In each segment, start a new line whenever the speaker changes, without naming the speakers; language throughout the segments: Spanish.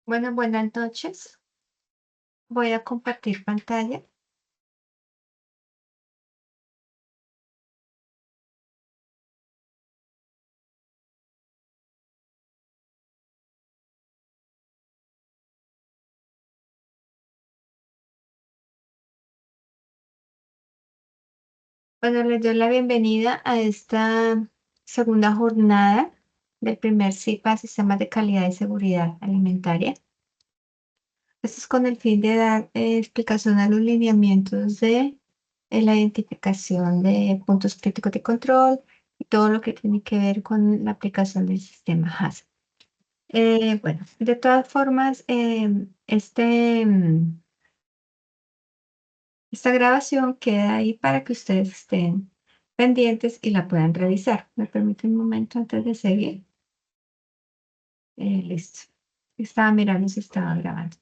Bueno, buenas noches. Voy a compartir pantalla. Bueno, les doy la bienvenida a esta segunda jornada del primer CIPA, Sistemas de Calidad y Seguridad Alimentaria. Esto es con el fin de dar explicación a los lineamientos de la identificación de puntos críticos de control y todo lo que tiene que ver con la aplicación del sistema HACCP. Bueno, de todas formas, esta grabación queda ahí para que ustedes estén pendientes y la puedan revisar. ¿Me permite un momento antes de seguir? Listo. Estaba mirando si estaba grabando.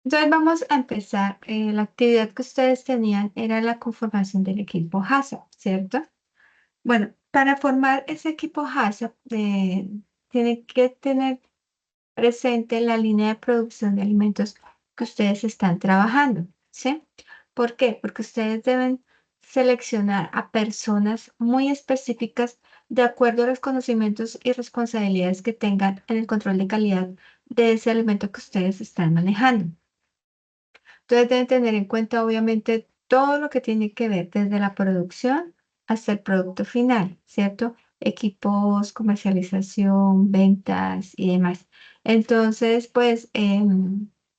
Entonces vamos a empezar. La actividad que ustedes tenían era la conformación del equipo HACCP, ¿cierto? Bueno, para formar ese equipo HACCP, tienen que tener presente la línea de producción de alimentos que ustedes están trabajando, ¿sí? ¿Por qué? Porque ustedes deben seleccionar a personas muy específicas de acuerdo a los conocimientos y responsabilidades que tengan en el control de calidad de ese alimento que ustedes están manejando. Entonces deben tener en cuenta obviamente todo lo que tiene que ver desde la producción hasta el producto final, ¿cierto? Equipos, comercialización, ventas y demás. Entonces, pues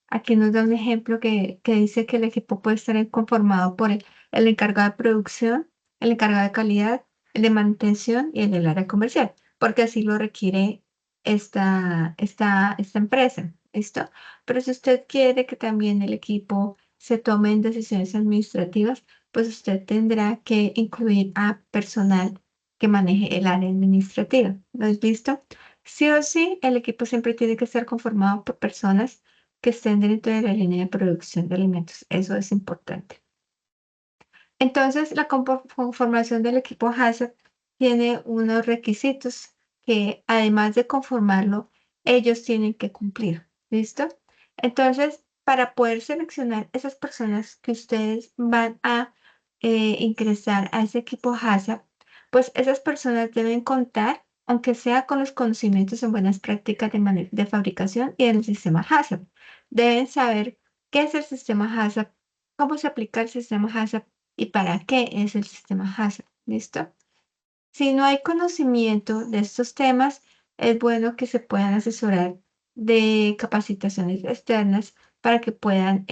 aquí nos da un ejemplo que dice que el equipo puede estar conformado por el encargado de producción, el encargado de calidad, el de manutención y el del área comercial, porque así lo requiere esta empresa. ¿Listo? Pero si usted quiere que también el equipo se tomen decisiones administrativas, pues usted tendrá que incluir a personal que maneje el área administrativa. ¿Lo has visto? Sí o sí, el equipo siempre tiene que estar conformado por personas que estén dentro de la línea de producción de alimentos. Eso es importante. Entonces, la conformación del equipo HACCP tiene unos requisitos que, además de conformarlo, ellos tienen que cumplir. ¿Listo? Entonces, para poder seleccionar esas personas que ustedes van a ingresar a ese equipo HACCP, pues esas personas deben contar, aunque sea con los conocimientos en buenas prácticas de fabricación y del sistema HACCP. Deben saber qué es el sistema HACCP, cómo se aplica el sistema HACCP y para qué es el sistema HACCP. ¿Listo? Si no hay conocimiento de estos temas, es bueno que se puedan asesorar de capacitaciones externas para que puedan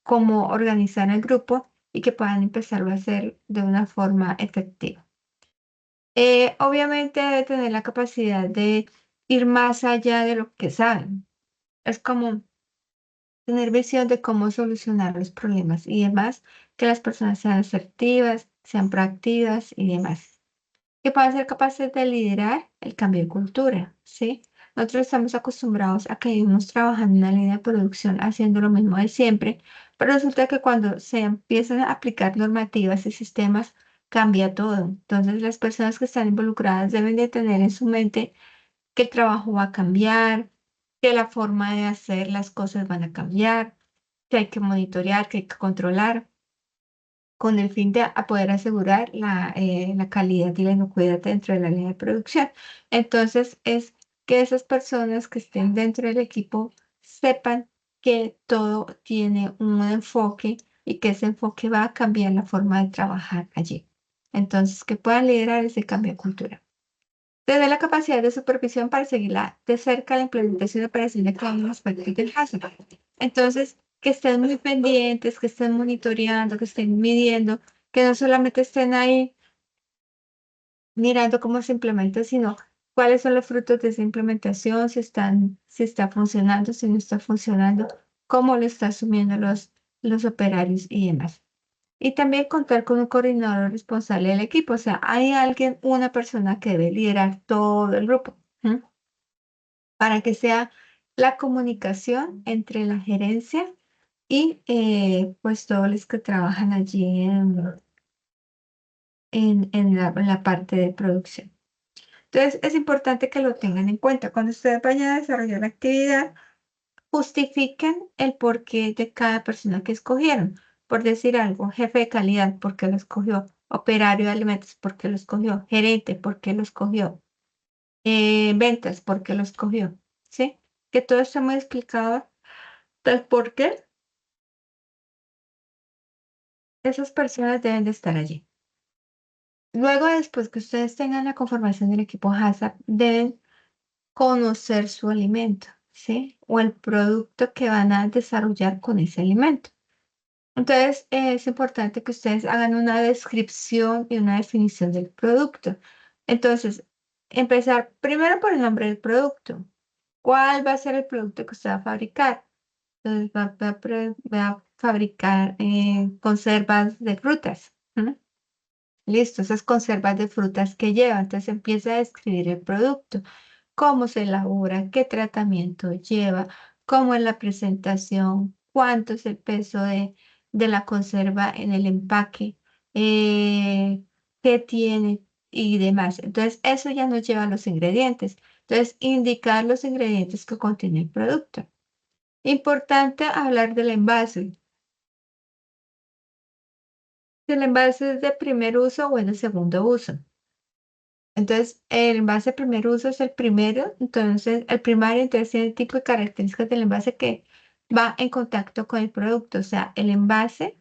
como organizar el grupo y que puedan empezarlo a hacer de una forma efectiva. Obviamente debe tener la capacidad de ir más allá de lo que saben. Es como tener visión de cómo solucionar los problemas y demás, que las personas sean asertivas, sean proactivas y demás. Que puedan ser capaces de liderar el cambio de cultura, ¿sí? Nosotros estamos acostumbrados a que vivimos trabajando en una línea de producción haciendo lo mismo de siempre, pero resulta que cuando se empiezan a aplicar normativas y sistemas, cambia todo. Entonces, las personas que están involucradas deben de tener en su mente que el trabajo va a cambiar, que la forma de hacer las cosas van a cambiar, que hay que monitorear, que hay que controlar, con el fin de poder asegurar la calidad y la inocuidad dentro de la línea de producción. Entonces, es que esas personas que estén dentro del equipo sepan que todo tiene un enfoque y que ese enfoque va a cambiar la forma de trabajar allí. Entonces, que puedan liderar ese cambio de cultura. Tener la capacidad de supervisión para seguir de cerca la implementación y operación de cada uno de los aspectos del hazard. Entonces, que estén muy pendientes, que estén monitoreando, que estén midiendo, que no solamente estén ahí mirando cómo se implementa, sino cuáles son los frutos de esa implementación, si está funcionando, si no está funcionando, cómo lo están asumiendo los operarios y demás. Y también contar con un coordinador responsable del equipo. O sea, hay alguien, una persona que debe liderar todo el grupo, ¿m? Para que sea la comunicación entre la gerencia y pues todos los que trabajan allí en la parte de producción. Entonces, es importante que lo tengan en cuenta. Cuando ustedes vayan a desarrollar la actividad, justifiquen el porqué de cada persona que escogieron. Por decir algo, jefe de calidad, ¿por qué lo escogió? Operario de alimentos, ¿por qué lo escogió? Gerente, ¿por qué lo escogió? Ventas, ¿por qué lo escogió? ¿Sí? Que todo esté muy explicado del por qué esas personas deben de estar allí. Luego, después que ustedes tengan la conformación del equipo HACCP, deben conocer su alimento, ¿sí? O el producto que van a desarrollar con ese alimento. Entonces, es importante que ustedes hagan una descripción y una definición del producto. Entonces, empezar primero por el nombre del producto. ¿Cuál va a ser el producto que usted va a fabricar? Entonces, va a fabricar conservas de frutas. ¿M? Listo, esas conservas de frutas que lleva. Entonces, empieza a describir el producto, cómo se elabora, qué tratamiento lleva, cómo es la presentación, cuánto es el peso de la conserva en el empaque, qué tiene y demás. Entonces, eso ya nos lleva a los ingredientes. Entonces, indicar los ingredientes que contiene el producto. Importante hablar del envase. Si el envase es de primer uso o es de segundo uso. Entonces, el envase de primer uso es el primero, entonces el primario, entonces tiene el tipo de características del envase que va en contacto con el producto. O sea, el envase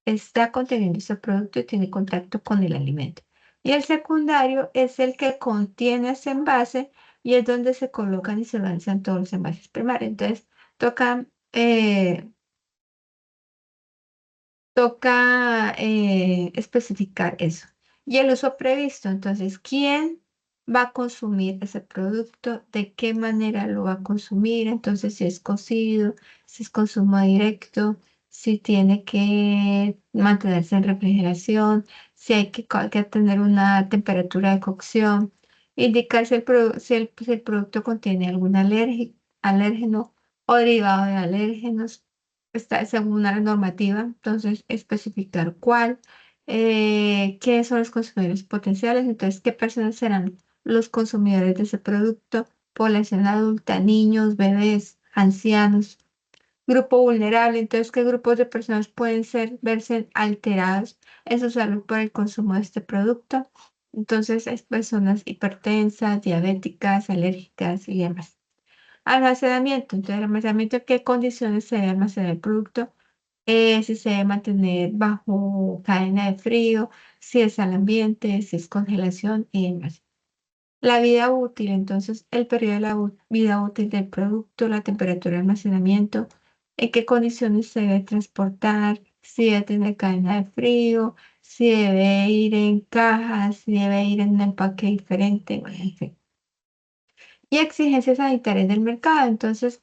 está conteniendo ese producto y tiene contacto con el alimento. Y el secundario es el que contiene ese envase y es donde se colocan y se lanzan todos los envases primarios. Entonces, toca especificar eso. Y el uso previsto, entonces, ¿quién va a consumir ese producto? ¿De qué manera lo va a consumir? Entonces, si es cocido, si es consumo directo, si tiene que mantenerse en refrigeración, si hay que tener una temperatura de cocción, indicar si el producto contiene algún alérgeno o derivado de alérgenos está según la normativa, entonces especificar cuál, quiénes son los consumidores potenciales, entonces qué personas serán los consumidores de ese producto, población adulta, niños, bebés, ancianos, grupo vulnerable, entonces qué grupos de personas pueden verse alterados en su salud por el consumo de este producto. Entonces, es personas hipertensas, diabéticas, alérgicas y demás. Almacenamiento. Entonces, el almacenamiento, ¿en qué condiciones se debe almacenar el producto? Si se debe mantener bajo cadena de frío, si es al ambiente, si es congelación y demás. La vida útil, entonces, el periodo de la vida útil del producto, la temperatura de almacenamiento, en qué condiciones se debe transportar, si debe tener cadena de frío, si debe ir en cajas, si debe ir en un empaque diferente, bueno, en fin y exigencias sanitarias del mercado. Entonces,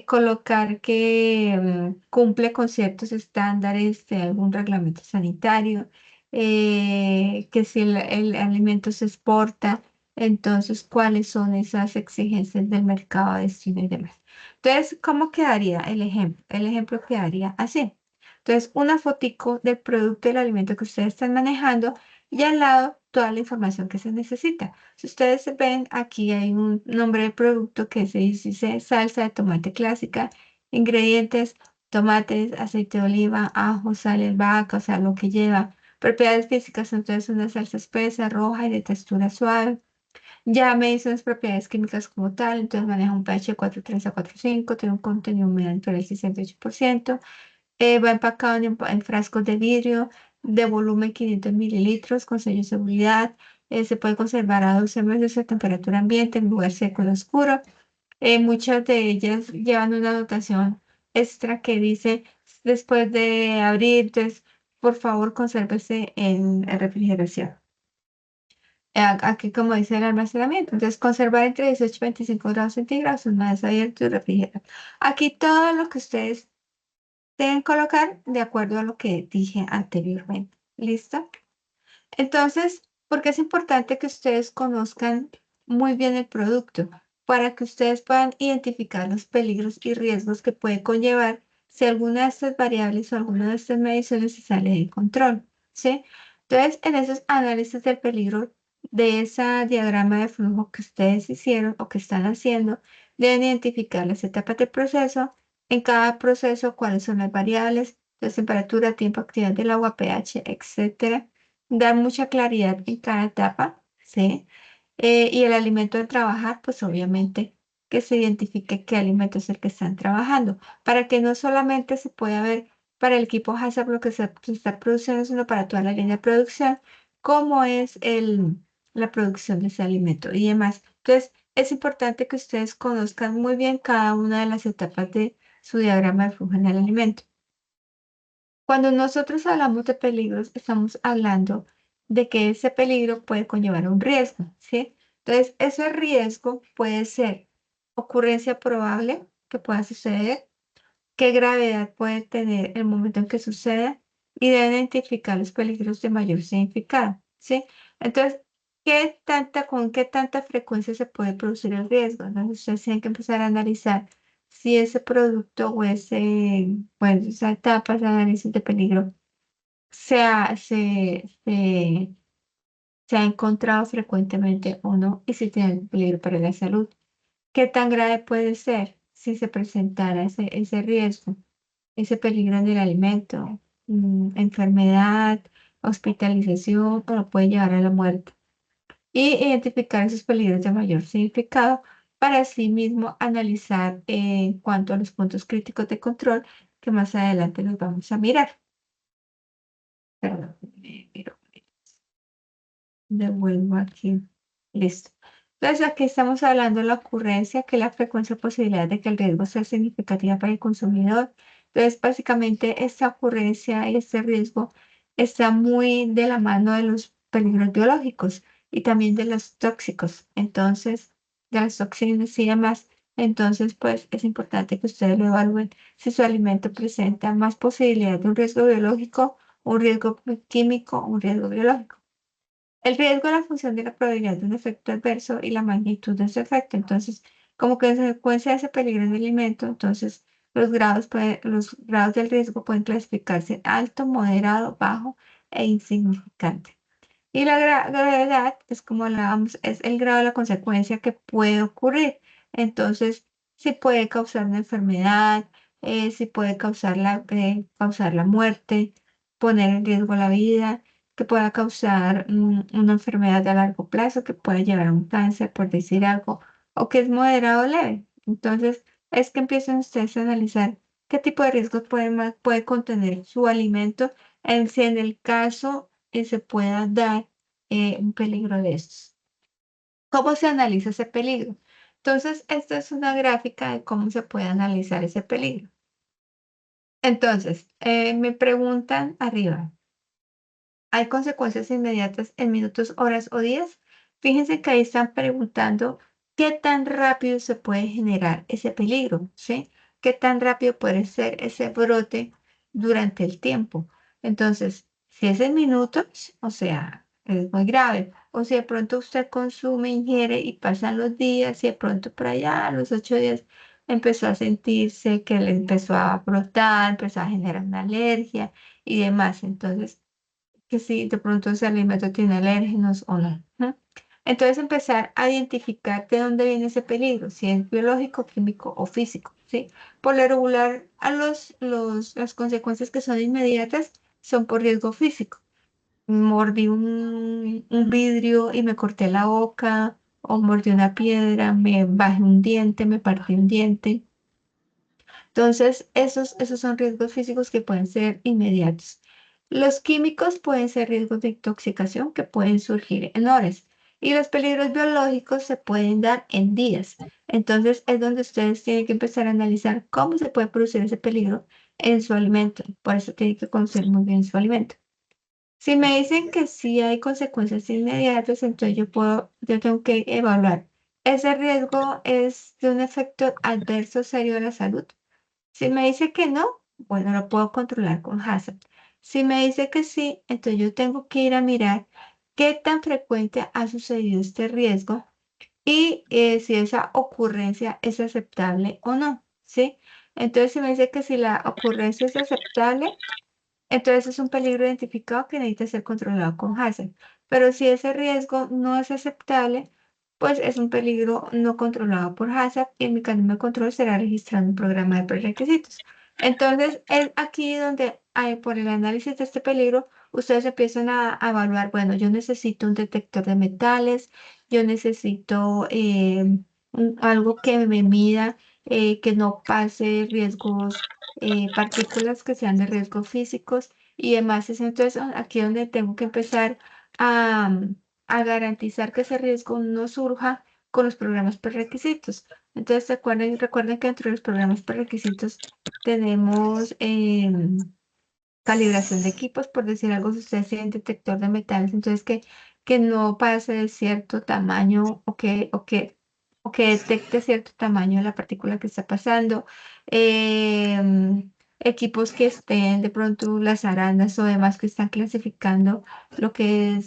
colocar que cumple con ciertos estándares de algún reglamento sanitario, que si el alimento se exporta, entonces, ¿cuáles son esas exigencias del mercado, destino y demás? Entonces, ¿cómo quedaría el ejemplo? El ejemplo quedaría así. Entonces, una fotico del producto del alimento que ustedes están manejando y al lado toda la información que se necesita. Si ustedes ven, aquí hay un nombre de producto que se dice salsa de tomate clásica, ingredientes, tomates, aceite de oliva, ajo, sal, albahaca, o sea, lo que lleva. Propiedades físicas, entonces una salsa espesa, roja y de textura suave. Ya me hizo las propiedades químicas como tal, entonces maneja un pH de 4,3 a 4,5, tiene un contenido humedal por el 68%. Va empacado en frascos de vidrio de volumen 500 mililitros con sello de seguridad. Se puede conservar a 12 meses a temperatura ambiente en lugar seco y oscuro. Muchas de ellas llevan una anotación extra que dice después de abrir, entonces, por favor, consérvese en refrigeración. Aquí, como dice el almacenamiento, entonces conservar entre 18 y 25 grados centígrados una vez abierto y refrigerado. Aquí todo lo que ustedes deben colocar de acuerdo a lo que dije anteriormente. ¿Listo? Entonces, porque es importante que ustedes conozcan muy bien el producto para que ustedes puedan identificar los peligros y riesgos que puede conllevar si alguna de estas variables o alguna de estas mediciones se sale de control, ¿sí? Entonces, en esos análisis del peligro de ese diagrama de flujo que ustedes hicieron o que están haciendo, deben identificar las etapas del proceso. En cada proceso, cuáles son las variables, la temperatura, tiempo, actividad del agua, pH, etcétera. Dar mucha claridad en cada etapa, ¿sí? Y el alimento a trabajar, pues obviamente que se identifique qué alimento es el que están trabajando, para que no solamente se pueda ver para el equipo HACCP lo que se está produciendo, sino para toda la línea de producción, cómo es la producción de ese alimento y demás. Entonces, es importante que ustedes conozcan muy bien cada una de las etapas de su diagrama de flujo en el alimento. Cuando nosotros hablamos de peligros, estamos hablando de que ese peligro puede conllevar un riesgo, ¿sí? Entonces, ese riesgo puede ser ocurrencia probable que pueda suceder, qué gravedad puede tener el momento en que suceda y deben identificar los peligros de mayor significado, ¿sí? Entonces, con qué tanta frecuencia se puede producir el riesgo? Entonces, ustedes tienen que empezar a analizar si ese producto o bueno, esa etapa de análisis de peligro se ha, se ha encontrado frecuentemente o no y si tiene peligro para la salud. ¿Qué tan grave puede ser si se presentara ese riesgo? Ese peligro en el alimento, enfermedad, hospitalización, o lo puede llevar a la muerte. Y identificar esos peligros de mayor significado para así mismo analizar en cuanto a los puntos críticos de control que más adelante los vamos a mirar. Perdón, miro. Devuelvo aquí. Listo. Entonces, aquí estamos hablando de la ocurrencia, que es la frecuencia o posibilidad de que el riesgo sea significativa para el consumidor. Entonces, básicamente, esta ocurrencia y este riesgo está muy de la mano de los peligros biológicos y también de los tóxicos. Entonces, de las toxinas y demás. Entonces, pues, es importante que ustedes lo evalúen si su alimento presenta más posibilidad de un riesgo biológico, un riesgo químico, un riesgo biológico. El riesgo es la función de la probabilidad de un efecto adverso y la magnitud de ese efecto. Entonces, como consecuencia de ese peligro en el alimento, entonces los grados del riesgo pueden clasificarse alto, moderado, bajo e insignificante. Y la gravedad es como hablábamos, es el grado de la consecuencia que puede ocurrir. Entonces, si puede causar una enfermedad, si puede causar la muerte, poner en riesgo la vida, que pueda causar una enfermedad a largo plazo, que puede llevar a un cáncer, por decir algo, o que es moderado o leve. Entonces, es que empiezan ustedes a analizar qué tipo de riesgos puede contener su alimento, si en el caso que se pueda dar un peligro de estos. ¿Cómo se analiza ese peligro? Entonces, esta es una gráfica de cómo se puede analizar ese peligro. Entonces, me preguntan arriba, ¿hay consecuencias inmediatas en minutos, horas o días? Fíjense que ahí están preguntando qué tan rápido se puede generar ese peligro, ¿sí? ¿Qué tan rápido puede ser ese brote durante el tiempo? Entonces, si es en minutos, o sea, es muy grave. O si de pronto usted consume, ingiere y pasan los días y de pronto por allá a los 8 días empezó a sentirse que le empezó a brotar, empezó a generar una alergia y demás. Entonces, que si de pronto ese alimento tiene alérgenos o no, ¿no? Entonces empezar a identificar de dónde viene ese peligro, si es biológico, químico o físico, ¿sí? Por lo regular, las consecuencias que son inmediatas son por riesgo físico. Mordí un vidrio y me corté la boca, o mordí una piedra, me bajé un diente, me partí un diente. Entonces, esos son riesgos físicos que pueden ser inmediatos. Los químicos pueden ser riesgos de intoxicación que pueden surgir en horas y los peligros biológicos se pueden dar en días. Entonces, es donde ustedes tienen que empezar a analizar cómo se puede producir ese peligro en su alimento. Por eso tienen que conocer muy bien su alimento. Si me dicen que sí hay consecuencias inmediatas, entonces yo tengo que evaluar. ¿Ese riesgo es de un efecto adverso serio a la salud? Si me dice que no, bueno, lo puedo controlar con HACCP. Si me dice que sí, entonces yo tengo que ir a mirar qué tan frecuente ha sucedido este riesgo y si esa ocurrencia es aceptable o no, ¿sí? Entonces, si me dice que si la ocurrencia es aceptable, Entonces es un peligro identificado que necesita ser controlado con hazard. Pero si ese riesgo no es aceptable, pues es un peligro no controlado por hazard y el mecanismo de control será registrado en un programa de prerequisitos. Entonces es aquí donde por el análisis de este peligro, ustedes empiezan a evaluar, bueno, yo necesito un detector de metales, yo necesito algo que me mida, que no pase riesgos, partículas que sean de riesgos físicos y demás. Es entonces aquí donde tengo que empezar a, a garantizar que ese riesgo no surja con los programas prerequisitos. Entonces, recuerden que dentro de los programas prerequisitos tenemos calibración de equipos, por decir algo, si ustedes tienen detector de metales, entonces que no pase de cierto tamaño o que detecte cierto tamaño de la partícula que está pasando. Equipos que estén de pronto las arandas o demás que están clasificando lo que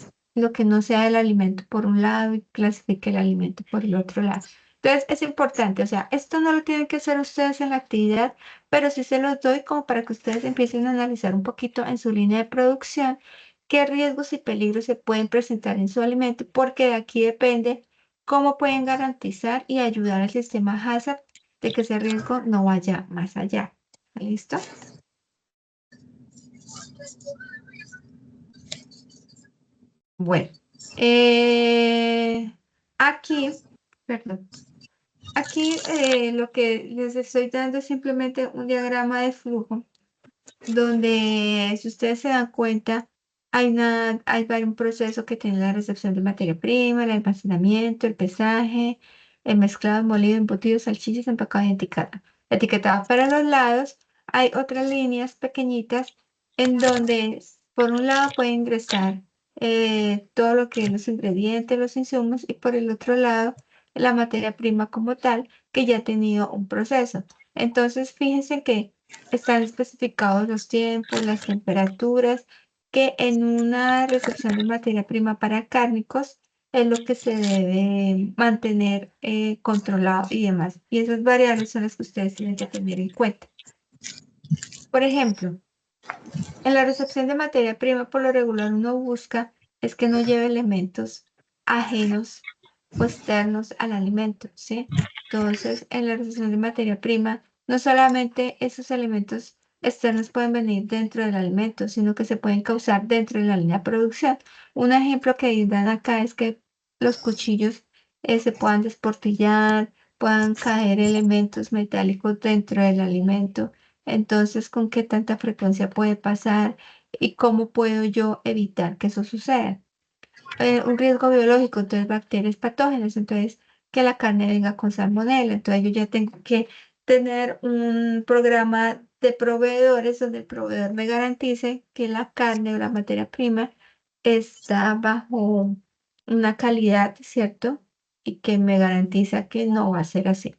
no sea el alimento por un lado y clasifique el alimento por el otro lado. Entonces es importante, o sea, esto no lo tienen que hacer ustedes en la actividad, pero sí se los doy como para que ustedes empiecen a analizar un poquito en su línea de producción qué riesgos y peligros se pueden presentar en su alimento, porque de aquí depende cómo pueden garantizar y ayudar al sistema HACCP de que ese riesgo no vaya más allá. ¿Listo? Bueno, aquí, perdón, aquí lo que les estoy dando es simplemente un diagrama de flujo donde, si ustedes se dan cuenta, hay un proceso que tiene la recepción de materia prima, el almacenamiento, el pesaje, el mezclado, molido, embutido, salchichas, empacado y etiquetado. Para los lados hay otras líneas pequeñitas en donde, por un lado, puede ingresar todo lo que es los ingredientes, los insumos, y por el otro lado, la materia prima como tal, que ya ha tenido un proceso. Entonces, fíjense que están especificados los tiempos, las temperaturas, que en una recepción de materia prima para cárnicos es lo que se debe mantener controlado y demás. Y esas variables son las que ustedes tienen que tener en cuenta. Por ejemplo, en la recepción de materia prima, por lo regular, uno busca es que no lleve elementos ajenos o externos al alimento, ¿sí? Entonces, en la recepción de materia prima, no solamente esos elementos externos pueden venir dentro del alimento, sino que se pueden causar dentro de la línea de producción. Un ejemplo que dan acá es que los cuchillos se puedan desportillar, puedan caer elementos metálicos dentro del alimento. Entonces, ¿con qué tanta frecuencia puede pasar y cómo puedo yo evitar que eso suceda? Un riesgo biológico, entonces bacterias patógenas, entonces que la carne venga con salmonela, entonces yo ya tengo que tener un programa de proveedores donde el proveedor me garantice que la carne o la materia prima está bajo una calidad, ¿cierto? Y que me garantiza que no va a ser así.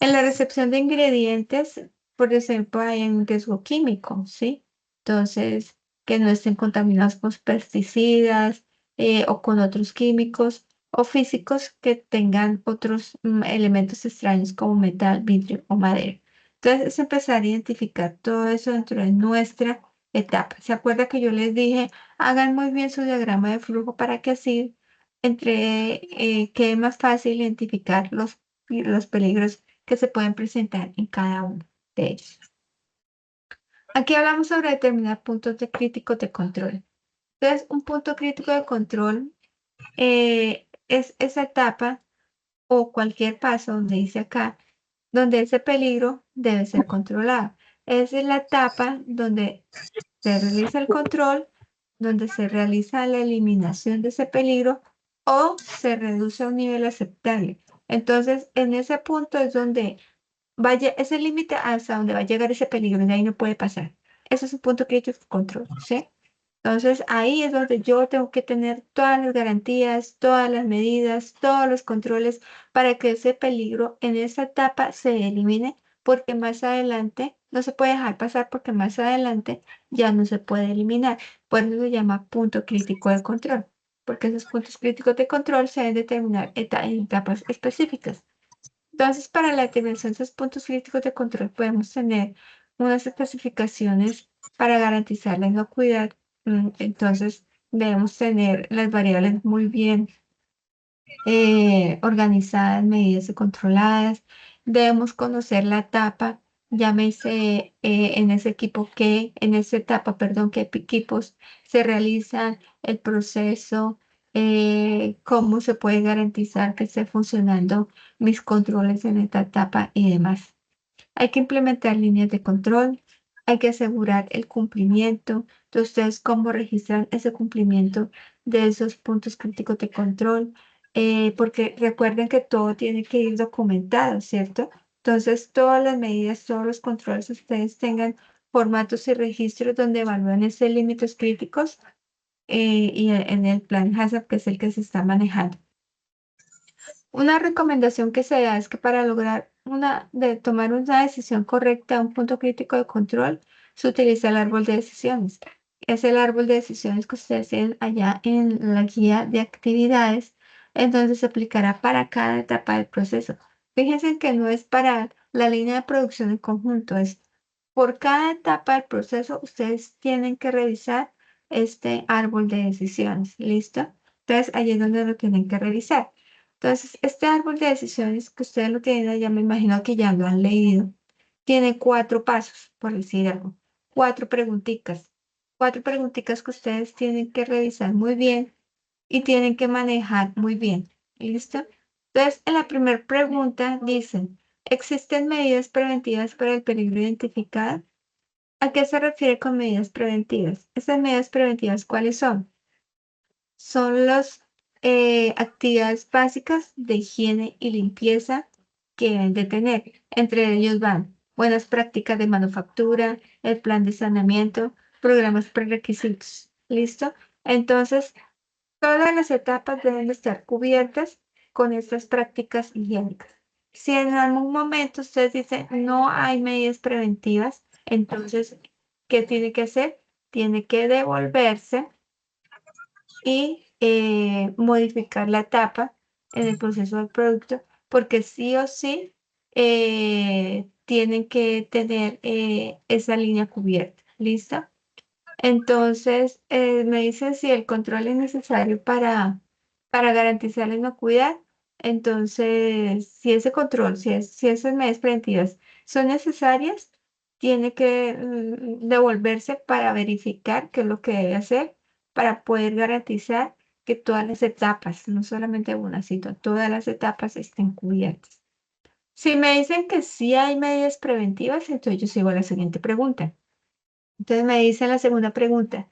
En la recepción de ingredientes, por ejemplo, hay un riesgo químico, ¿sí? Entonces, que no estén contaminados con pesticidas o con otros químicos o físicos que tengan otros elementos extraños como metal, vidrio o madera. Entonces, es empezar a identificar todo eso dentro de nuestra etapa. ¿Se acuerda que yo les dije, hagan muy bien su diagrama de flujo para que así quede más fácil identificar los peligros que se pueden presentar en cada uno de ellos? Aquí hablamos sobre determinar puntos de críticos de control. Entonces, un punto crítico de control es esa etapa o cualquier paso donde dice acá, donde ese peligro debe ser controlado. Esa es la etapa donde se realiza el control, donde se realiza la eliminación de ese peligro o se reduce a un nivel aceptable. Entonces, en ese punto es donde vaya, ese límite hasta donde va a llegar ese peligro, de ahí no puede pasar. Ese es un punto crítico de control, ¿sí? Entonces ahí es donde yo tengo que tener todas las garantías, todas las medidas, todos los controles para que ese peligro en esa etapa se elimine, porque más adelante no se puede dejar pasar, porque más adelante ya no se puede eliminar. Por eso se llama punto crítico de control, porque esos puntos críticos de control se deben determinar en etapas específicas. Entonces, para la determinación de esos puntos críticos de control podemos tener unas especificaciones Para garantizar la inocuidad, entonces debemos tener las variables muy bien organizadas, medidas y controladas. Debemos conocer la etapa, llámese en ese equipo que, en esa etapa, perdón, qué equipos se realizan, el proceso, cómo se puede garantizar que esté funcionando mis controles en esta etapa y demás. Hay que implementar líneas de control, hay que asegurar el cumplimiento. Entonces, ustedes cómo registran ese cumplimiento de esos puntos críticos de control. Porque recuerden que todo tiene que ir documentado, ¿cierto? Entonces, todas las medidas, todos los controles, ustedes tengan formatos y registros donde evalúan esos límites críticos y en el plan HACCP, que es el que se está manejando. Una recomendación que se da es que para lograr tomar una decisión correcta, un punto crítico de control, se utiliza el árbol de decisiones. Es el árbol de decisiones que ustedes tienen allá en la guía de actividades, entonces se aplicará para cada etapa del proceso. Fíjense que no es para la línea de producción en conjunto, es por cada etapa del proceso, ustedes tienen que revisar este árbol de decisiones. ¿Listo? Entonces, allí es donde lo tienen que revisar. Entonces, este árbol de decisiones que ustedes lo tienen, ya me imagino que ya lo han leído, tiene 4 pasos, por decir algo, 4 preguntitas, 4 preguntitas que ustedes tienen que revisar muy bien y tienen que manejar muy bien. ¿Listo? Entonces, en la primera pregunta dicen, ¿existen medidas preventivas para el peligro identificado? ¿A qué se refiere con medidas preventivas? Esas medidas preventivas, ¿cuáles son? Son las actividades básicas de higiene y limpieza que deben de tener. Entre ellos van buenas prácticas de manufactura, el plan de saneamiento, programas prerequisitos. ¿Listo? Entonces, todas las etapas deben de estar cubiertas con estas prácticas higiénicas. Si en algún momento ustedes dicen no hay medidas preventivas, entonces, ¿qué tiene que hacer? Tiene que devolverse y modificar la etapa en el proceso del producto, porque sí o sí tienen que tener esa línea cubierta. ¿Listo? Entonces, me dicen si el control es necesario para garantizar la inocuidad. Entonces, si ese control, si esas medidas preventivas son necesarias, tiene que devolverse para verificar qué es lo que debe hacer para poder garantizar que todas las etapas, no solamente una, sino todas las etapas estén cubiertas. Si me dicen que sí hay medidas preventivas, entonces yo sigo a la siguiente pregunta. Entonces me dice la segunda pregunta.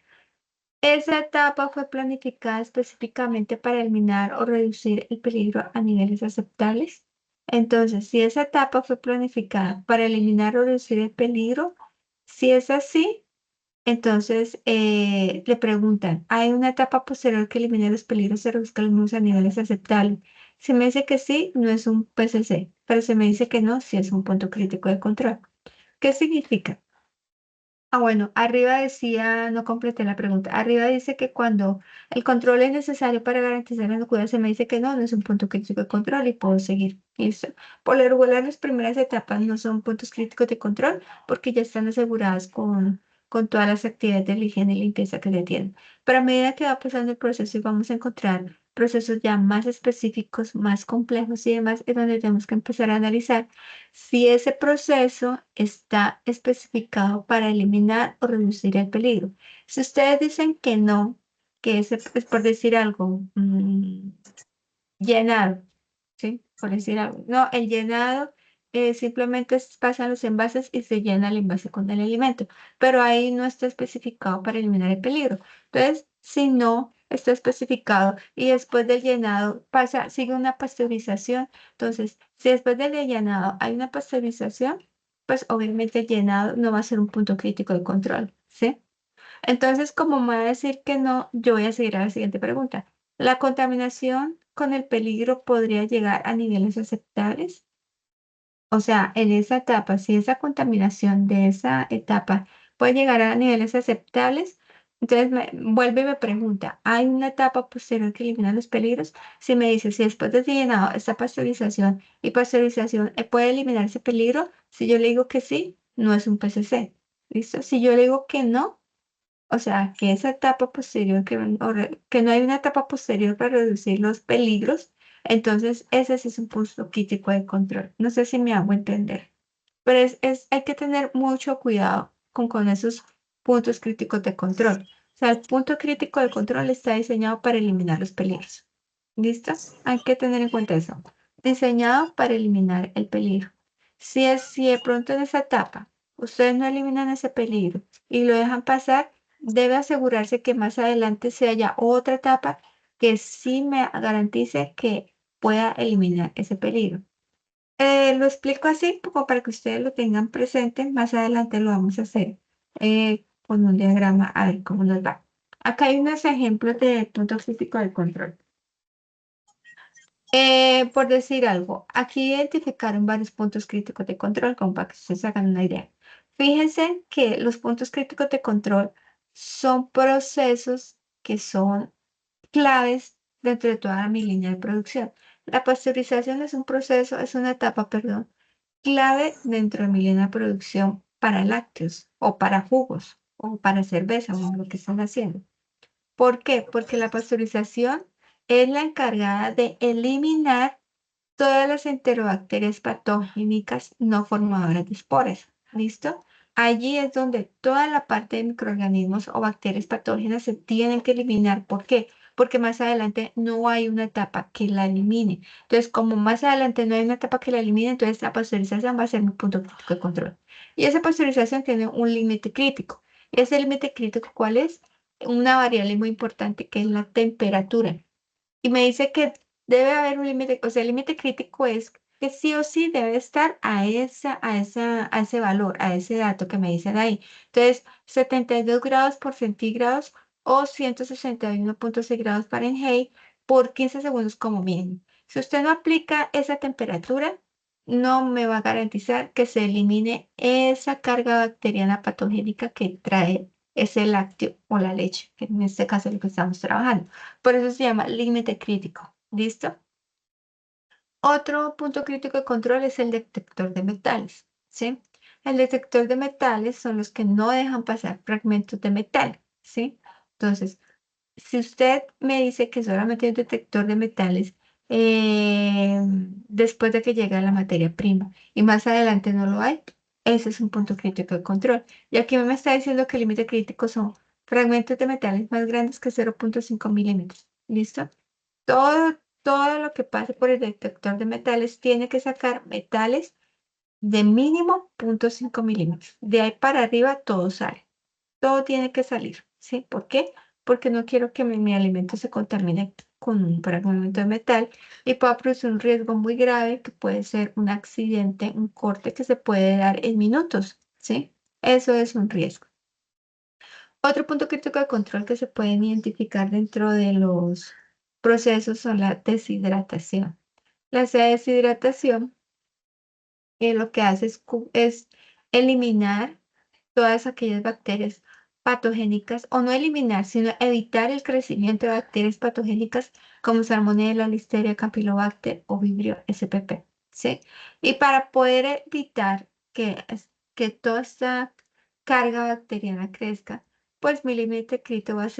Esa etapa fue planificada específicamente para eliminar o reducir el peligro a niveles aceptables. Entonces, si esa etapa fue planificada para eliminar o reducir el peligro, si es así, entonces le preguntan, ¿hay una etapa posterior que elimine los peligros y reduzca los mismos a niveles aceptables? Si me dice que sí, no es un PCC, pero si me dice que no, sí es un punto crítico de control. ¿Qué significa? Bueno, arriba decía, no completé la pregunta. Arriba dice que cuando el control es necesario para garantizar la inocuidad, se me dice que no, no es un punto crítico de control y puedo seguir. Listo. Por lo regular, las primeras etapas no son puntos críticos de control porque ya están aseguradas con todas las actividades de higiene y limpieza que se tienen. Pero a medida que va pasando el proceso y vamos a encontrar procesos ya más específicos, más complejos y demás, es donde tenemos que empezar a analizar si ese proceso está especificado para eliminar o reducir el peligro. Si ustedes dicen que no, que ese es por decir algo, llenado, ¿sí? Por decir algo. No, el llenado simplemente pasan los envases y se llena el envase con el alimento, pero ahí no está especificado para eliminar el peligro. Entonces, si no está especificado y después del llenado pasa, sigue una pasteurización, entonces, si después del llenado hay una pasteurización, pues obviamente el llenado no va a ser un punto crítico de control, ¿sí? Entonces, como me va a decir que no, yo voy a seguir a la siguiente pregunta. ¿La contaminación con el peligro podría llegar a niveles aceptables? O sea, en esa etapa, si esa contaminación de esa etapa puede llegar a niveles aceptables, entonces vuelve y me pregunta, ¿hay una etapa posterior que elimina los peligros? Si me dice, si después de llenado esta pasteurización y pasteurización puede eliminar ese peligro, si yo le digo que sí, no es un PCC. ¿Listo? Si yo le digo que no, o sea, que esa etapa posterior, que no hay una etapa posterior para reducir los peligros, entonces ese sí es un punto crítico de control. No sé si me hago entender, pero hay que tener mucho cuidado con esos puntos críticos de control. O sea, el punto crítico de control está diseñado para eliminar los peligros. ¿Listo? Hay que tener en cuenta eso. Diseñado para eliminar el peligro. Si de pronto en esa etapa ustedes no eliminan ese peligro y lo dejan pasar, debe asegurarse que más adelante se haya otra etapa que sí me garantice que pueda eliminar ese peligro. Lo explico así como para que ustedes lo tengan presente. Más adelante lo vamos a hacer con un diagrama a ver cómo nos va. Acá hay unos ejemplos de punto crítico del control. Por decir algo, aquí identificaron varios puntos críticos de control, como para que ustedes hagan una idea. Fíjense que los puntos críticos de control son procesos que son claves dentro de toda mi línea de producción. La pasteurización es un proceso, es una etapa, perdón, clave dentro de mi línea de producción para lácteos o para jugos o para cerveza o lo que están haciendo. ¿Por qué? Porque la pasteurización es la encargada de eliminar todas las enterobacterias patogénicas no formadoras de esporas. ¿Listo? Allí es donde toda la parte de microorganismos o bacterias patógenas se tienen que eliminar. ¿Por qué? Porque más adelante no hay una etapa que la elimine. Entonces, como más adelante no hay una etapa que la elimine, entonces la pasteurización va a ser mi punto crítico de control. Y esa pasteurización tiene un límite crítico. ¿Ese límite crítico cuál es? Una variable muy importante que es la temperatura. Y me dice que debe haber un límite, o sea, el límite crítico es que sí o sí debe estar a ese valor, a ese dato que me dicen ahí. Entonces, 72 grados por centígrados o 161,6 grados Fahrenheit por 15 segundos como mínimo. Si usted no aplica esa temperatura, no me va a garantizar que se elimine esa carga bacteriana patogénica que trae ese lácteo o la leche, que en este caso es lo que estamos trabajando. Por eso se llama límite crítico. ¿Listo? Otro punto crítico de control es el detector de metales. ¿Sí? El detector de metales son los que no dejan pasar fragmentos de metal. ¿Sí? Entonces, si usted me dice que solamente hay un detector de metales después de que llega la materia prima y más adelante no lo hay, ese es un punto crítico de control. Y aquí me está diciendo que el límite crítico son fragmentos de metales más grandes que 0,5 milímetros. ¿Listo? Todo lo que pase por el detector de metales tiene que sacar metales de mínimo 0,5 milímetros. De ahí para arriba todo sale. Todo tiene que salir. ¿Sí? ¿Por qué? Porque no quiero que mi alimento se contamine con un fragmento de metal y pueda producir un riesgo muy grave que puede ser un accidente, un corte que se puede dar en minutos. ¿Sí? Eso es un riesgo. Otro punto crítico de control que se pueden identificar dentro de los procesos son la deshidratación. La deshidratación lo que hace es eliminar todas aquellas bacterias patogénicas, o no eliminar, sino evitar el crecimiento de bacterias patogénicas como Salmonella, Listeria, Campylobacter o Vibrio spp. ¿Sí? Y para poder evitar que toda esta carga bacteriana crezca, pues mi límite crítico va a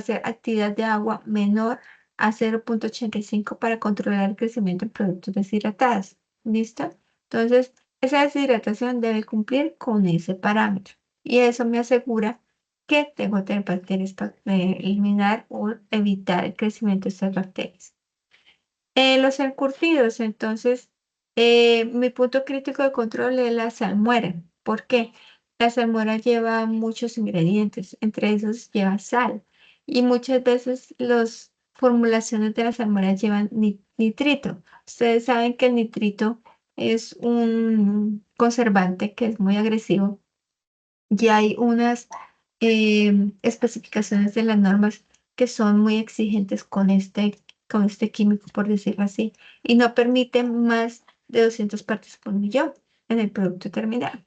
ser actividad de agua menor a 0,85 para controlar el crecimiento en productos deshidratados. ¿Listo? Entonces, esa deshidratación debe cumplir con ese parámetro. Y eso me asegura que tengo que tener bacterias para eliminar o evitar el crecimiento de estas bacterias. Los encurtidos, entonces, mi punto crítico de control es la salmuera. ¿Por qué? La salmuera lleva muchos ingredientes, entre esos lleva sal. Y muchas veces las formulaciones de la salmuera llevan nitrito. Ustedes saben que el nitrito es un conservante que es muy agresivo. Y hay unas especificaciones de las normas que son muy exigentes con este químico, por decirlo así, y no permiten más de 200 partes por millón en el producto terminal.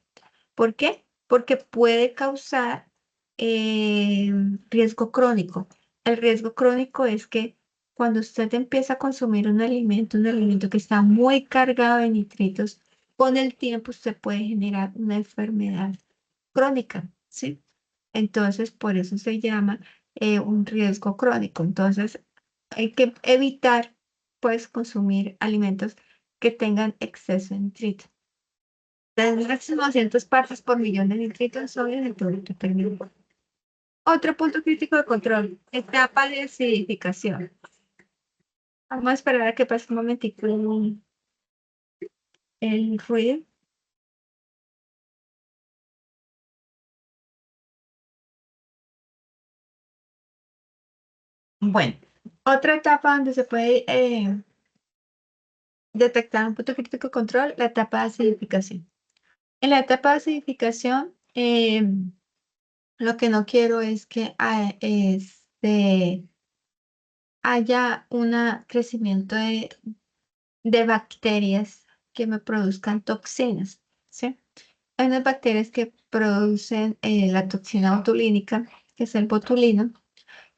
¿Por qué? Porque puede causar eh, riesgo crónico. El riesgo crónico es que cuando usted empieza a consumir un alimento que está muy cargado de nitritos, con el tiempo usted puede generar una enfermedad crónica, ¿sí? Entonces, por eso se llama un riesgo crónico. Entonces, hay que evitar, pues, consumir alimentos que tengan exceso de nitrito. Desde máximo 200 partes por millón de nitrito en sodio en el producto terminado. Otro punto crítico de control, etapa de acidificación. Vamos a esperar a que pase un momentico el ruido. Bueno, otra etapa donde se puede detectar un punto crítico de control, la etapa de acidificación. En la etapa de acidificación, lo que no quiero es que haya un crecimiento de bacterias que me produzcan toxinas, ¿sí? Hay unas bacterias que producen la toxina botulínica, que es el botulino.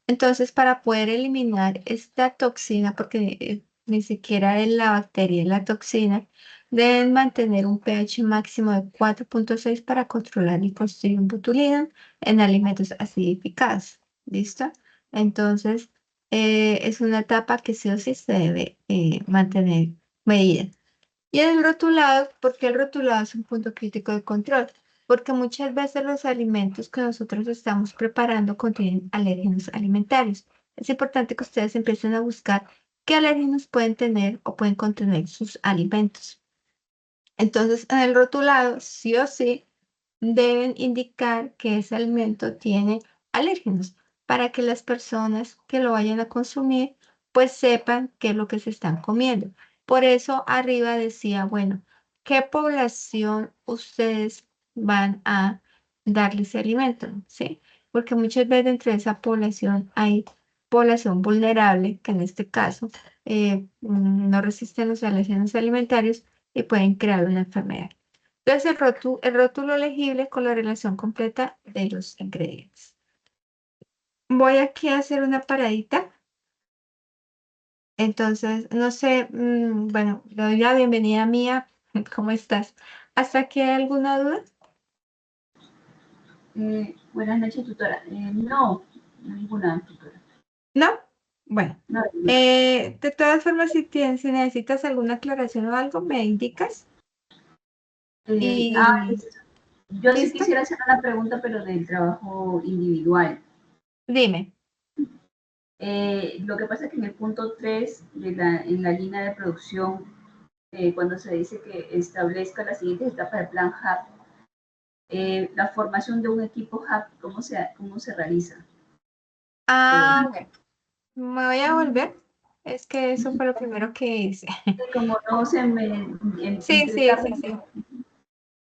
Entonces, para poder eliminar esta toxina, porque ni siquiera es la bacteria, es la toxina, deben mantener un pH máximo de 4,6 para controlar el Clostridium botulinum en alimentos acidificados. ¿Listo? Entonces, es una etapa que sí o sí se debe mantener medida. Y el rotulado, porque el rotulado es un punto crítico de control, porque muchas veces los alimentos que nosotros estamos preparando contienen alérgenos alimentarios. Es importante que ustedes empiecen a buscar qué alérgenos pueden tener o pueden contener sus alimentos. Entonces, en el rotulado, sí o sí, deben indicar que ese alimento tiene alérgenos para que las personas que lo vayan a consumir pues sepan qué es lo que se están comiendo. Por eso arriba decía, bueno, ¿qué población ustedes van a darle ese alimento? ¿Sí? Porque muchas veces dentro de esa población hay población vulnerable, que en este caso no resisten los alérgenos alimentarios y pueden crear una enfermedad. Entonces, el rótulo legible con la relación completa de los ingredientes. Voy aquí a hacer una paradita. Entonces, no sé, bueno, le doy la bienvenida mía. ¿Cómo estás? ¿Hasta aquí hay alguna duda?
Buenas noches, tutora. No, ninguna tutora.
¿No? Bueno,
No,
de todas formas, si necesitas alguna aclaración o algo, me indicas. Y
yo sí
listo,
quisiera hacer una pregunta, pero del trabajo individual.
dime.
Lo que pasa es que en el punto 3, en la línea de producción, cuando se dice que establezca las siguientes etapas del plan HAP, la formación de un equipo HAP, cómo se realiza? Eh,
Bueno, me voy a volver. Es que eso fue lo primero que hice.
como no se me,
Sí,
entre
sí,
etapa
sí, sí.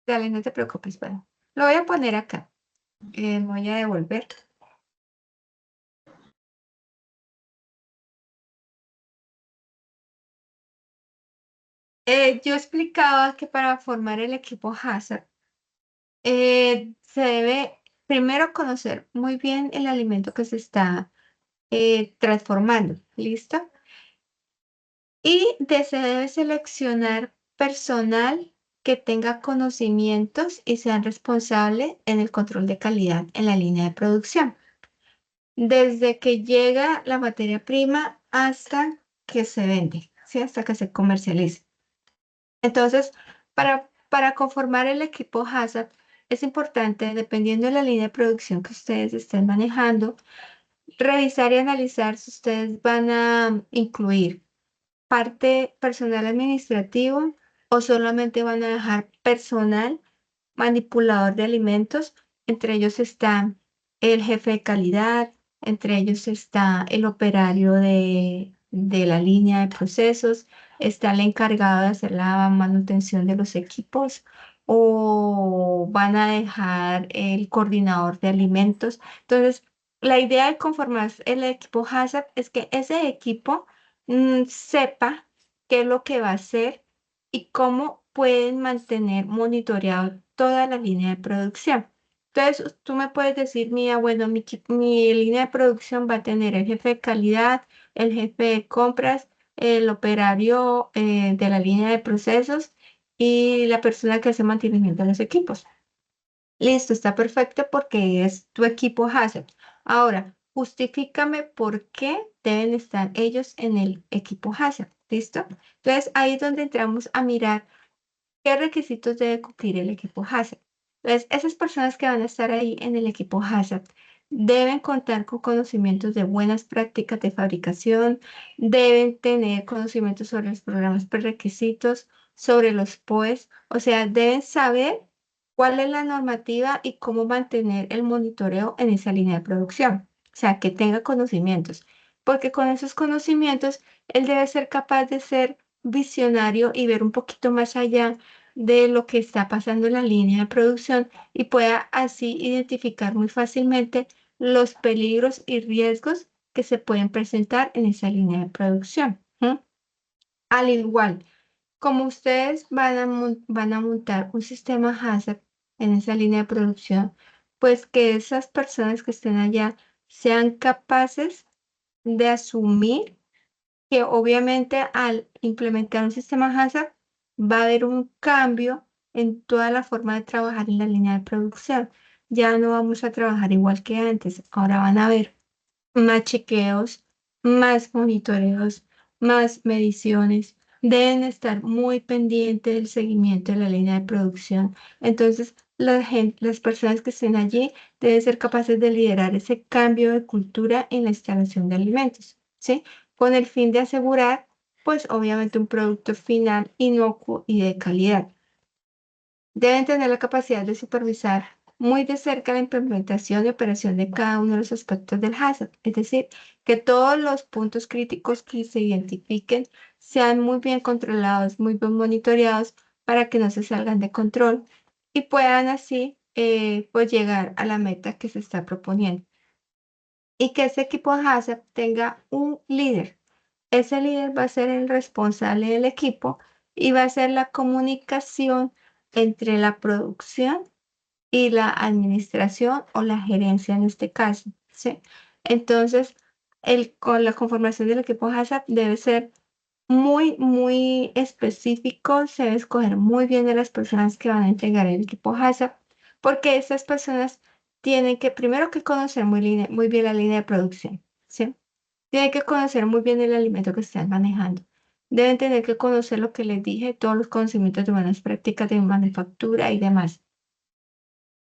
Dale, no te preocupes, bueno. Lo voy a poner acá. Voy a devolver. Yo explicaba que para formar el equipo Hazard se debe primero conocer muy bien el alimento que se está transformando. ¿Listo? Y se debe seleccionar personal que tenga conocimientos y sean responsables en el control de calidad en la línea de producción. Desde que llega la materia prima hasta que se vende, ¿sí? Hasta que se comercializa. Entonces, para conformar el equipo Hazard, es importante, dependiendo de la línea de producción que ustedes estén manejando, revisar y analizar si ustedes van a incluir parte personal administrativo o solamente van a dejar personal manipulador de alimentos. Entre ellos está el jefe de calidad, entre ellos está el operario de la línea de procesos, está el encargado de hacer la manutención de los equipos o van a dejar el coordinador de alimentos. Entonces, la idea de conformar el equipo HACCP es que ese equipo sepa qué es lo que va a hacer y cómo pueden mantener monitoreado toda la línea de producción. Entonces, tú me puedes decir, mía, bueno, mi línea de producción va a tener el jefe de calidad, el jefe de compras, el operario de la línea de procesos y la persona que hace mantenimiento de los equipos. Listo, está perfecto porque es tu equipo Hazard. Ahora, justifícame por qué deben estar ellos en el equipo Hazard. ¿Listo? Entonces, ahí es donde entramos a mirar qué requisitos debe cumplir el equipo Hazard. Entonces, esas personas que van a estar ahí en el equipo Hazard deben contar con conocimientos de buenas prácticas de fabricación, deben tener conocimientos sobre los programas prerequisitos, sobre los POEs, o sea, deben saber cuál es la normativa y cómo mantener el monitoreo en esa línea de producción. O sea, que tenga conocimientos, porque con esos conocimientos él debe ser capaz de ser visionario y ver un poquito más allá de lo que está pasando en la línea de producción y pueda así identificar muy fácilmente los peligros y riesgos que se pueden presentar en esa línea de producción. ¿M? Al igual, como ustedes van a montar un sistema Hazard en esa línea de producción, pues que esas personas que estén allá sean capaces de asumir que obviamente al implementar un sistema Hazard va a haber un cambio en toda la forma de trabajar en la línea de producción. Ya no vamos a trabajar igual que antes, ahora van a haber más chequeos, más monitoreos, más mediciones. Deben estar muy pendientes del seguimiento de la línea de producción. Entonces, las personas que estén allí deben ser capaces de liderar ese cambio de cultura en la instalación de alimentos, ¿sí? Con el fin de asegurar, pues obviamente un producto final inocuo y de calidad. Deben tener la capacidad de supervisar muy de cerca la implementación y operación de cada uno de los aspectos del hazard, es decir, que todos los puntos críticos que se identifiquen sean muy bien controlados, muy bien monitoreados para que no se salgan de control y puedan así pues llegar a la meta que se está proponiendo. Y que ese equipo hazard tenga un líder. Ese líder va a ser el responsable del equipo y va a ser la comunicación entre la producción y la administración o la gerencia en este caso, ¿sí? Entonces, con la conformación del equipo HACCP debe ser muy, muy específico, se debe escoger muy bien de las personas que van a integrar el equipo HACCP, porque estas personas tienen que, primero que conocer muy bien la línea de producción, ¿sí? Tienen que conocer muy bien el alimento que están manejando. Deben tener que conocer lo que les dije, todos los conocimientos de buenas prácticas de manufactura y demás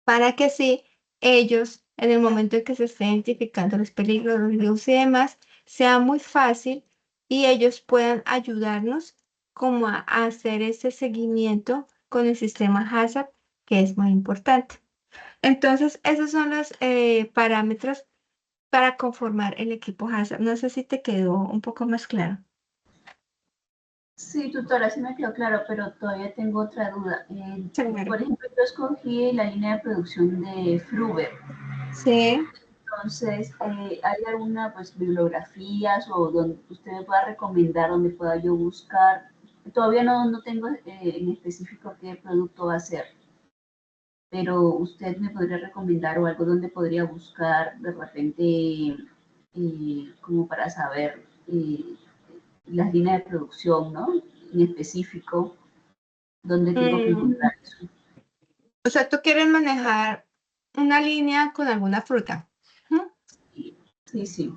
para que así ellos, en el momento en que se esté identificando los peligros, los riesgos y demás, sea muy fácil y ellos puedan ayudarnos como a hacer ese seguimiento con el sistema HACCP, que es muy importante. Entonces, esos son los parámetros para conformar el equipo HACCP. No sé si te quedó un poco más claro.
Sí, tutora, sí me quedó claro, pero todavía tengo otra duda.
Claro.
Por ejemplo, yo escogí la línea de producción de Fruber.
Sí.
Entonces, ¿hay alguna pues bibliografías o donde usted me pueda recomendar, donde pueda yo buscar? Todavía no tengo en específico qué producto va a ser, pero usted me podría recomendar o algo donde podría buscar de repente como para saber las líneas de producción, ¿no? En específico, dónde tengo que
Mm,
encontrar eso.
o sea, tú quieres manejar una línea con alguna fruta. Ujú.
Sí, sí,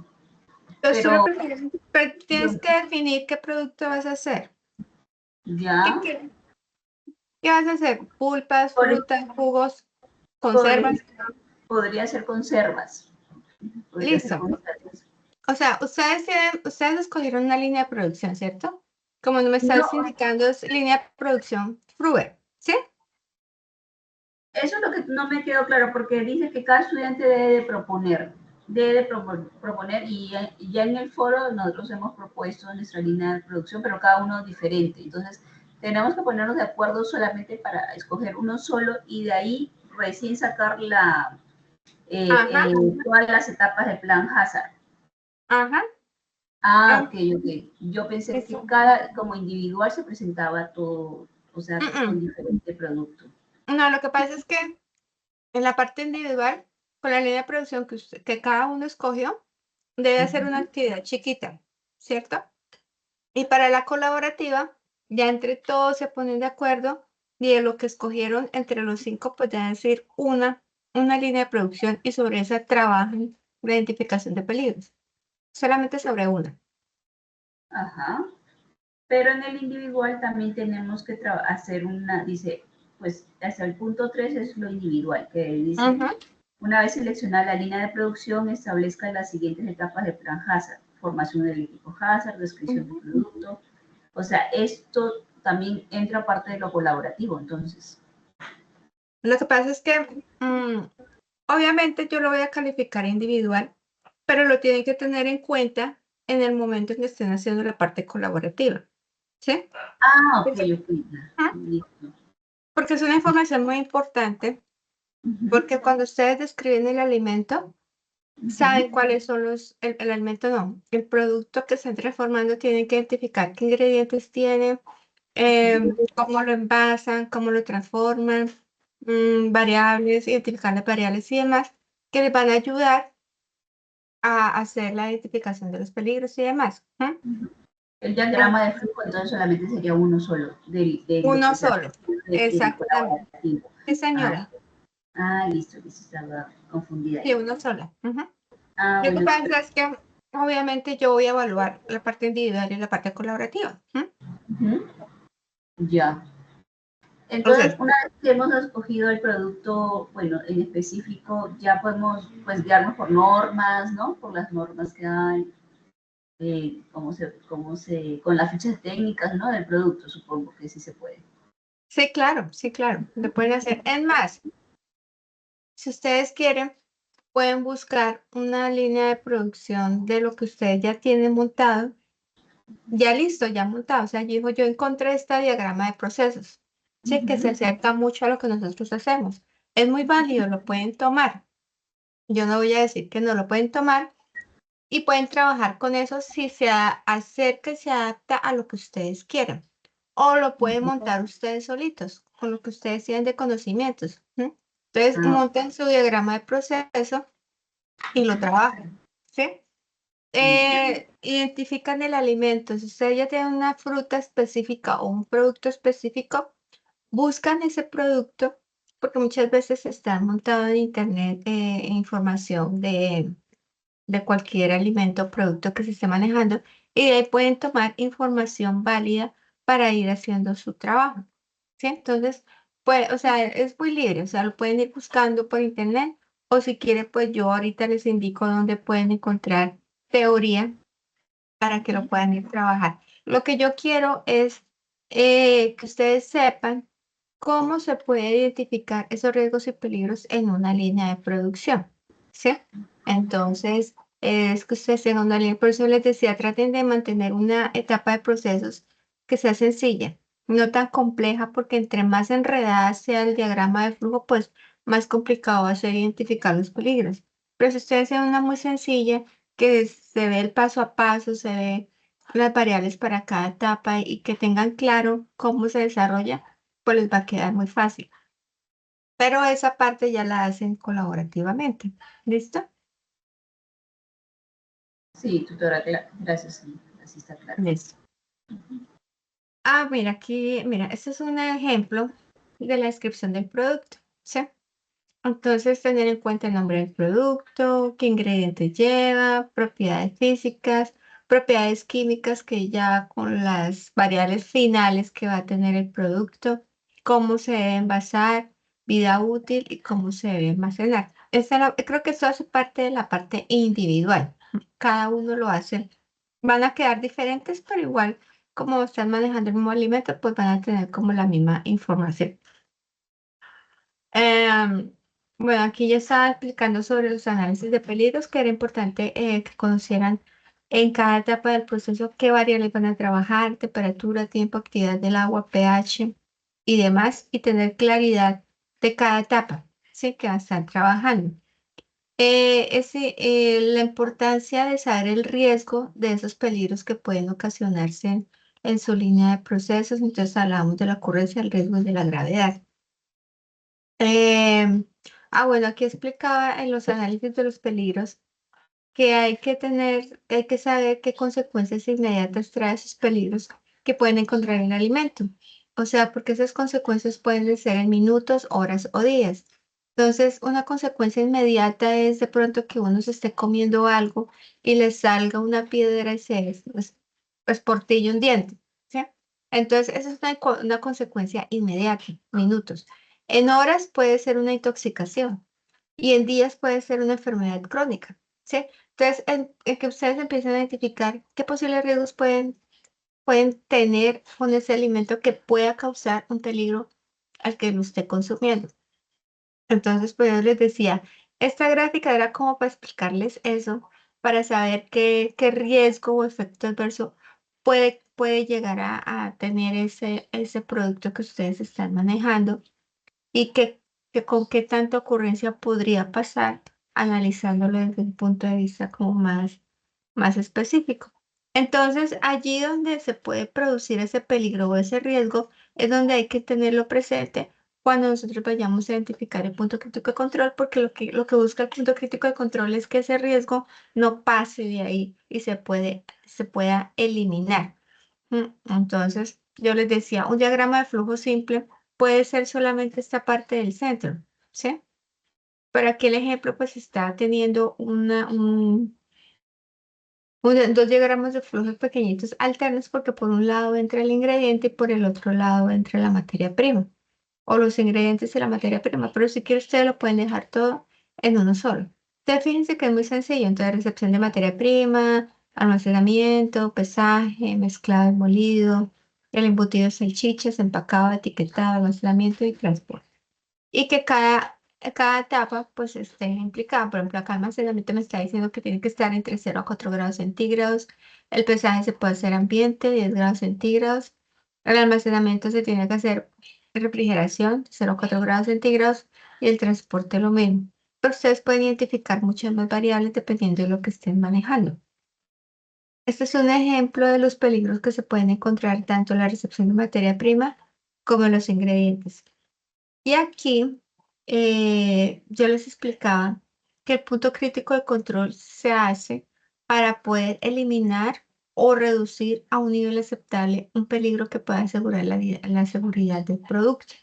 Entonces, tú lo
pero
prefieres, pero
yo
tienes que definir qué producto vas a hacer. ¿Qué
ya
quieres? ¿Qué vas a hacer? Pulpas,
por,
frutas, jugos,
podría,
conservas.
podría ser conservas, podría ser
Listo.
conservas.
O sea, ustedes escogieron una línea de producción, ¿cierto? Como no me
No,
estás indicando, es línea de producción Fruver, ¿sí?
eso es lo que no me quedó claro, porque dice que cada estudiante debe proponer y ya en el foro nosotros hemos propuesto nuestra línea de producción, pero cada uno diferente. Entonces, tenemos que ponernos de acuerdo solamente para escoger uno solo y de ahí recién sacar
Ajá,
todas las etapas del plan Hazard.
ajá.
Ah,
Ah,
ok, ok. Yo pensé que
eso.
cada, como individual se presentaba todo, o sea,
Mm,
con
mm.
diferente producto.
No, lo que pasa es que en la parte individual, con la línea de producción que cada uno escogió, debe hacer una actividad chiquita, ¿cierto? Y para la colaborativa, ya entre todos se ponen de acuerdo y de lo que escogieron entre los 5, pues deben decir una línea de producción y sobre esa trabajan la identificación de peligros. Solamente sobre una.
Ajá. Pero en el individual también tenemos que hacer una, dice, pues hasta el punto 3 es lo individual, que dice,
Ujú,
una vez seleccionada la línea de producción, establezca las siguientes etapas del plan Hazard, formación del equipo Hazard, descripción del
ujú.
producto. O sea, esto también entra parte de lo colaborativo, entonces.
Lo que pasa es que, obviamente yo lo voy a calificar individual, pero lo tienen que tener en cuenta en el momento en que estén haciendo la parte colaborativa, ¿sí?
Ah, ok,
Porque,
ok.
ajá,
Listo.
porque es una información muy importante,
Ujú,
porque cuando ustedes describen el alimento, saben
ujú,
cuáles son el alimento no, el producto que están transformando, tienen que identificar qué ingredientes tiene, cómo lo envasan, cómo lo transforman, variables, identificar las variables y demás, que les van a ayudar a hacer la identificación de los peligros y demás.
ujú. El diagrama de
Entonces,
flujo entonces solamente sería uno solo de lo
uno
que se
solo,
del
exactamente.
colaborativo.
Sí,
Ah,
señora.
listo, listo, estaba confundida
Sí,
ahí.
uno solo. Ujú.
Ah,
Lo que
bueno,
pasa es que obviamente yo voy a evaluar la parte individual y la parte colaborativa.
ujú, ya. Entonces,
Entonces,
una vez que hemos escogido el producto, bueno, en específico, ya podemos, pues, guiarnos por normas, ¿no? Por las normas que hay, con las fichas técnicas, ¿no? Del producto, supongo que sí se puede.
sí, claro, lo pueden hacer. Es más, si ustedes quieren, pueden buscar una línea de producción de lo que ustedes ya tienen montado, ya listo, ya montado. O sea, yo encontré este diagrama de procesos, sí, que se
Ujú,
acerca mucho a lo que nosotros hacemos. Es muy válido, lo pueden tomar. Yo no voy a decir que no lo pueden tomar y pueden trabajar con eso si se acerca y se adapta a lo que ustedes quieran. O lo pueden
ujú.
montar ustedes solitos, con lo que ustedes tienen de conocimientos. Entonces,
Ah,
monten su diagrama de proceso y lo trabajan, ¿sí?
ya.
Identifican el alimento. Si ustedes ya tienen una fruta específica o un producto específico, buscan ese producto porque muchas veces está montado en internet información de cualquier alimento o producto que se esté manejando y de ahí pueden tomar información válida para ir haciendo su trabajo, ¿sí? Entonces, pues, o sea, es muy libre, o sea, lo pueden ir buscando por internet o si quieren, pues yo ahorita les indico dónde pueden encontrar teoría para que lo puedan ir a trabajar. Lo que yo quiero es que ustedes sepan cómo se puede identificar esos riesgos y peligros en una línea de producción, ¿sí? Entonces, es que ustedes tengan una línea, por eso les decía, traten de mantener una etapa de procesos que sea sencilla, no tan compleja, porque entre más enredada sea el diagrama de flujo, pues más complicado va a ser identificar los peligros. Pero si ustedes hacen una muy sencilla, que se ve el paso a paso, se ve las variables para cada etapa y que tengan claro cómo se desarrolla, pues les va a quedar muy fácil. Pero esa parte ya la hacen colaborativamente. ¿Listo?
Sí, tutora, gracias, sí, así está claro.
Listo. Mira, aquí, mira, este es un ejemplo de la descripción del producto, ¿sí? Entonces, tener en cuenta el nombre del producto, qué ingredientes lleva, propiedades físicas, propiedades químicas que ya con las variables finales que va a tener el producto, cómo se debe envasar, vida útil y cómo se debe almacenar. Creo que eso hace parte de la parte individual. Cada uno lo hace. Van a quedar diferentes, pero igual, como están manejando el mismo alimento, pues van a tener como la misma información. Em, bueno, aquí ya estaba explicando sobre los análisis de peligros, que era importante que conocieran en cada etapa del proceso qué variables van a trabajar, temperatura, tiempo, actividad del agua, pH y demás, y tener claridad de cada etapa, ¿sí? Que van a estar trabajando. La importancia de saber el riesgo de esos peligros que pueden ocasionarse en su línea de procesos, entonces hablamos de la ocurrencia, el riesgo y de la gravedad. Em, bueno, aquí explicaba en los análisis de los peligros que hay que saber qué consecuencias inmediatas trae esos peligros que pueden encontrar en el alimento. O sea, porque esas consecuencias pueden ser en minutos, horas o días. Entonces, una consecuencia inmediata es de pronto que uno se esté comiendo algo y le salga una piedra y pues portillo un diente, ¿sí? Entonces, esa es una consecuencia inmediata, minutos. En horas puede ser una intoxicación y en días puede ser una enfermedad crónica, ¿sí? Entonces, en que ustedes empiecen a identificar qué posibles riesgos pueden tener con ese alimento que pueda causar un peligro al que lo esté consumiendo. Entonces, pues yo les decía, esta gráfica era como para explicarles eso, para saber qué riesgo o efecto adverso puede llegar a tener ese producto que ustedes están manejando y que con qué tanta ocurrencia podría pasar analizándolo desde un punto de vista como más específico. Entonces, allí donde se puede producir ese peligro o ese riesgo es donde hay que tenerlo presente cuando nosotros vayamos a identificar el punto crítico de control, porque lo que busca el punto crítico de control es que ese riesgo no pase de ahí y se pueda eliminar. Entonces, yo les decía, un diagrama de flujo simple puede ser solamente esta parte del centro, ¿sí? Pero aquí el ejemplo pues está teniendo dos diagramas de flujos pequeñitos alternos porque por un lado entra el ingrediente y por el otro lado entra la materia prima o los ingredientes y la materia prima, pero si quieren ustedes lo pueden dejar todo en uno solo. Entonces fíjense que es muy sencillo, entonces recepción de materia prima, almacenamiento, pesaje, mezclado y molido, el embutido de salchichas, empacado, etiquetado, almacenamiento y transporte y que cada etapa pues esté implicada. Por ejemplo, acá almacenamiento me está diciendo que tiene que estar entre 0 a 4 grados centígrados. El pesaje se puede hacer ambiente, 10 grados centígrados. El almacenamiento se tiene que hacer refrigeración, 0 a 4 grados centígrados. Y el transporte lo mismo. Pero ustedes pueden identificar muchas más variables dependiendo de lo que estén manejando. Este es un ejemplo de los peligros que se pueden encontrar tanto en la recepción de materia prima como en los ingredientes. Y aquí yo les explicaba que el punto crítico de control se hace para poder eliminar o reducir a un nivel aceptable un peligro que pueda asegurar la seguridad del producto.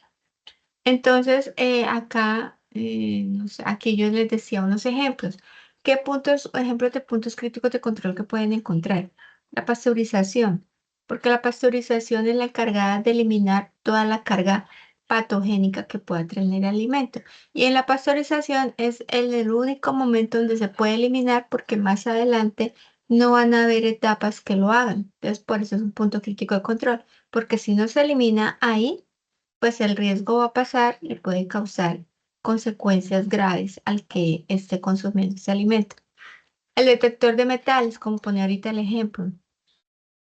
Entonces, acá, no sé, aquí yo les decía unos ejemplos. ¿Qué ejemplos de puntos críticos de control que pueden encontrar? La pasteurización, porque la pasteurización es la encargada de eliminar toda la carga patogénica que pueda tener el alimento. Y en la pasteurización es el único momento donde se puede eliminar porque más adelante no van a haber etapas que lo hagan. Entonces, por eso es un punto crítico de control, porque si no se elimina ahí, pues el riesgo va a pasar y puede causar consecuencias graves al que esté consumiendo ese alimento. El detector de metales, como pone ahorita el ejemplo,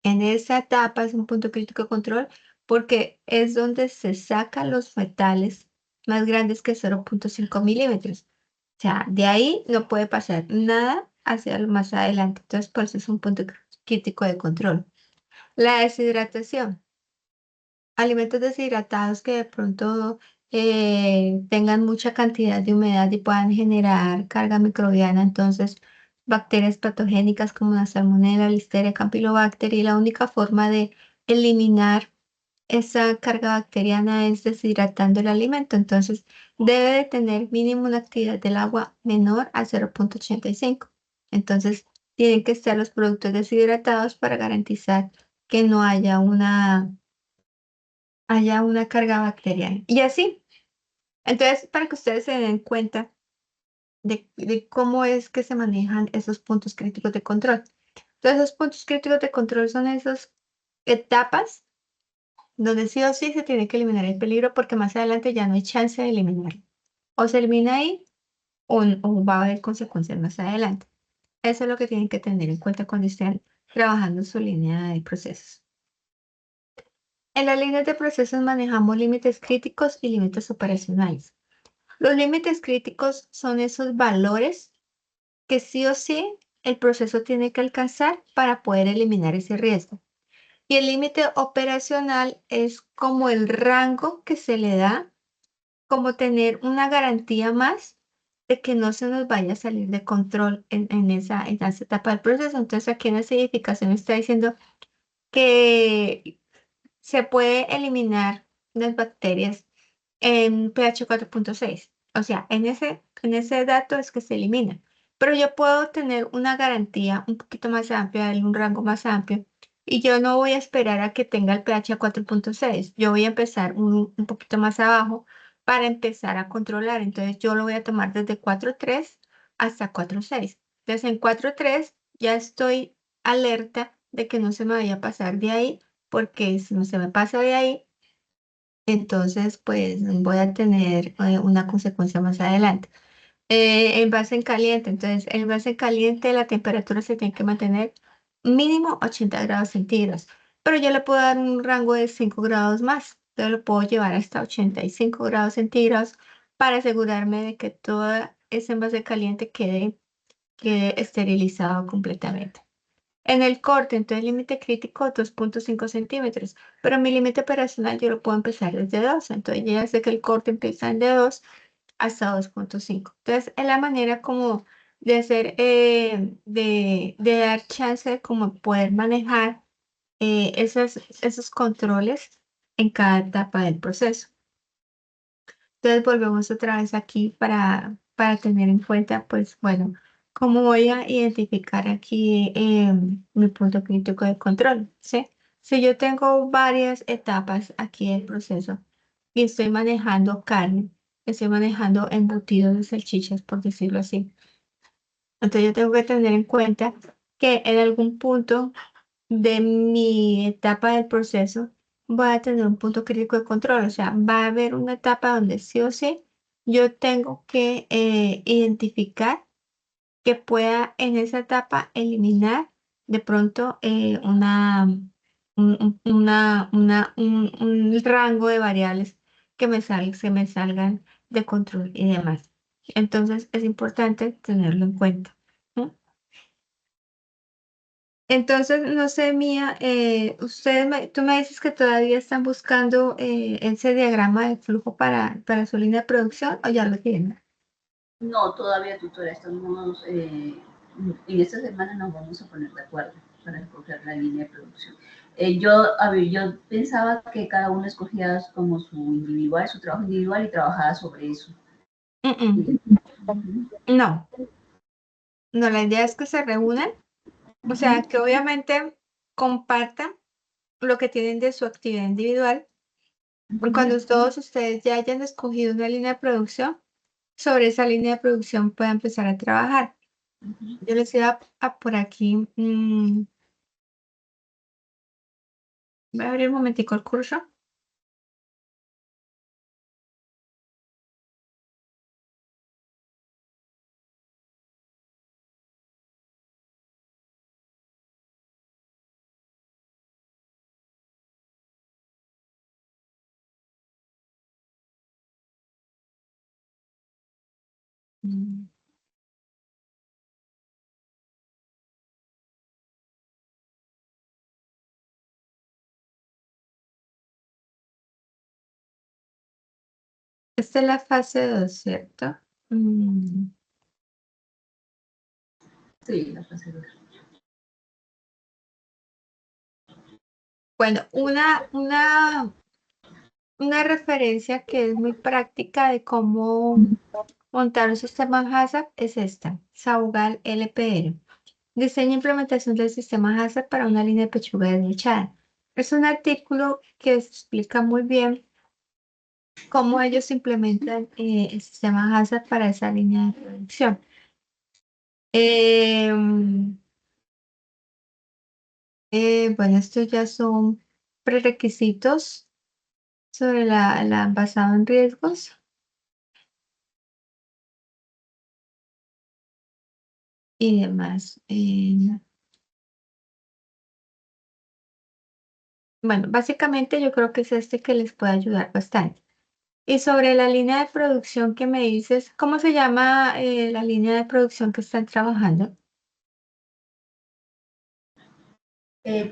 en esa etapa es un punto crítico de control porque es donde se sacan los metales más grandes que 0,5 milímetros. O sea, de ahí no puede pasar nada hacia lo más adelante. Entonces, por eso es un punto crítico de control. La deshidratación. Alimentos deshidratados que de pronto tengan mucha cantidad de humedad y puedan generar carga microbiana, entonces bacterias patogénicas como la salmonella, listeria, campylobacter, y la única forma de eliminar esa carga bacteriana es deshidratando el alimento, entonces debe de tener mínimo una actividad del agua menor a 0,85. Entonces tienen que estar los productos deshidratados para garantizar que no haya una carga bacteriana. Y así, entonces, para que ustedes se den cuenta de cómo es que se manejan esos puntos críticos de control. Entonces, esos puntos críticos de control son esas etapas donde sí o sí se tiene que eliminar el peligro porque más adelante ya no hay chance de eliminarlo. O se elimina ahí o va a haber consecuencias más adelante. Eso es lo que tienen que tener en cuenta cuando estén trabajando su línea de procesos. En las líneas de procesos manejamos límites críticos y límites operacionales. Los límites críticos son esos valores que sí o sí el proceso tiene que alcanzar para poder eliminar ese riesgo. Y el límite operacional es como el rango que se le da, como tener una garantía más de que no se nos vaya a salir de control en esa etapa del proceso. Entonces aquí en esa edificación está diciendo que se puede eliminar las bacterias en pH 4.6. O sea, en ese dato es que se elimina. Pero yo puedo tener una garantía un poquito más amplia, darle un rango más amplio, y yo no voy a esperar a que tenga el pH a 4.6. Yo voy a empezar un poquito más abajo para empezar a controlar. Entonces yo lo voy a tomar desde 4.3 hasta 4.6. Entonces en 4.3 ya estoy alerta de que no se me vaya a pasar de ahí, porque si no se me pasa de ahí, entonces pues voy a tener una consecuencia más adelante. Envase en caliente, entonces el envase en caliente la temperatura se tiene que mantener mínimo 80 grados centígrados, pero yo le puedo dar un rango de 5 grados más, entonces lo puedo llevar hasta 85 grados centígrados para asegurarme de que todo ese envase caliente quede esterilizado completamente. En el corte, entonces límite crítico 2.5 centímetros, pero mi límite operacional yo lo puedo empezar desde 2, entonces ya sé que el corte empieza en de 2 hasta 2.5. Entonces, es la manera como de hacer, de dar chance de como poder manejar esos controles en cada etapa del proceso. Entonces volvemos otra vez aquí para tener en cuenta, pues bueno, cómo voy a identificar aquí mi punto crítico de control, ¿sí? Si yo tengo varias etapas aquí del proceso y estoy manejando carne, estoy manejando embutidos de salchichas, por decirlo así, entonces yo tengo que tener en cuenta que en algún punto de mi etapa del proceso, voy a tener un punto crítico de control. O sea, va a haber una etapa donde sí o sí yo tengo que identificar que pueda en esa etapa eliminar de pronto un rango de variables que me salgan de control y demás. Entonces es importante tenerlo en cuenta. ¿No? Entonces, no sé, Mía, tú me dices que todavía están buscando ese diagrama de flujo para su línea de producción o ya lo tienen.
No, todavía, tutora, estamos, en esta semana nos vamos a poner de acuerdo para escoger la línea de producción. Yo pensaba que cada uno escogía como su individual, su trabajo individual y trabajaba sobre eso.
Mm, mm. No, no, la idea es que se reúnan, o sea, que obviamente compartan lo que tienen de su actividad individual. Y cuando todos ustedes ya hayan escogido una línea de producción, sobre esa línea de producción puedan empezar a trabajar. Yo les iba a por aquí. Voy a abrir un momentico el curso. Mm. Esta es la fase 2, ¿cierto? Mm.
Sí, la fase 2.
Bueno, una referencia que es muy práctica de cómo montar un sistema HACCP es esta, Saugal LPR. Diseño e implementación del sistema HACCP para una línea de pechuga desmechada. Es un artículo que explica muy bien cómo ellos implementan el sistema HACCP para esa línea de producción. Em, bueno, estos ya son prerequisitos sobre la basado en riesgos y demás. Bueno, básicamente yo creo que es este que les puede ayudar bastante. Y sobre la línea de producción que me dices, ¿cómo se llama la línea de producción que están trabajando?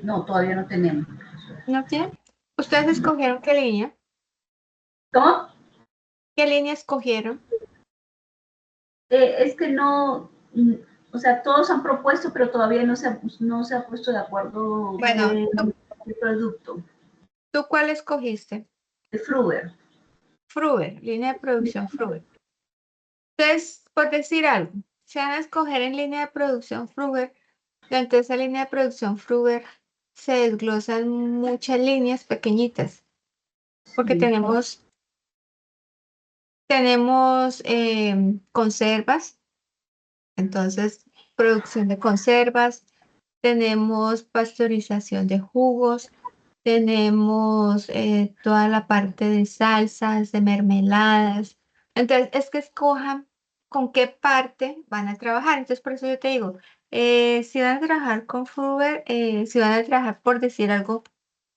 No, todavía no tenemos.
¿No tienen? ¿Ustedes escogieron qué línea?
¿Cómo?
¿Qué línea escogieron?
Es que no, o sea, todos han propuesto, pero todavía no se ha puesto de acuerdo
Bueno,
el producto.
¿Tú cuál escogiste?
De Fruber.
Fruber, línea de producción Fruber. Entonces, por decir algo, si van a escoger en línea de producción Fruber, dentro de esa línea de producción Fruber se desglosan muchas líneas pequeñitas, porque
Sí.
tenemos conservas, entonces producción de conservas, tenemos pasteurización de jugos, tenemos toda la parte de salsas, de mermeladas. Entonces, es que escojan con qué parte van a trabajar. Entonces, por eso yo te digo, si van a trabajar con Fruber, si van a trabajar, por decir algo,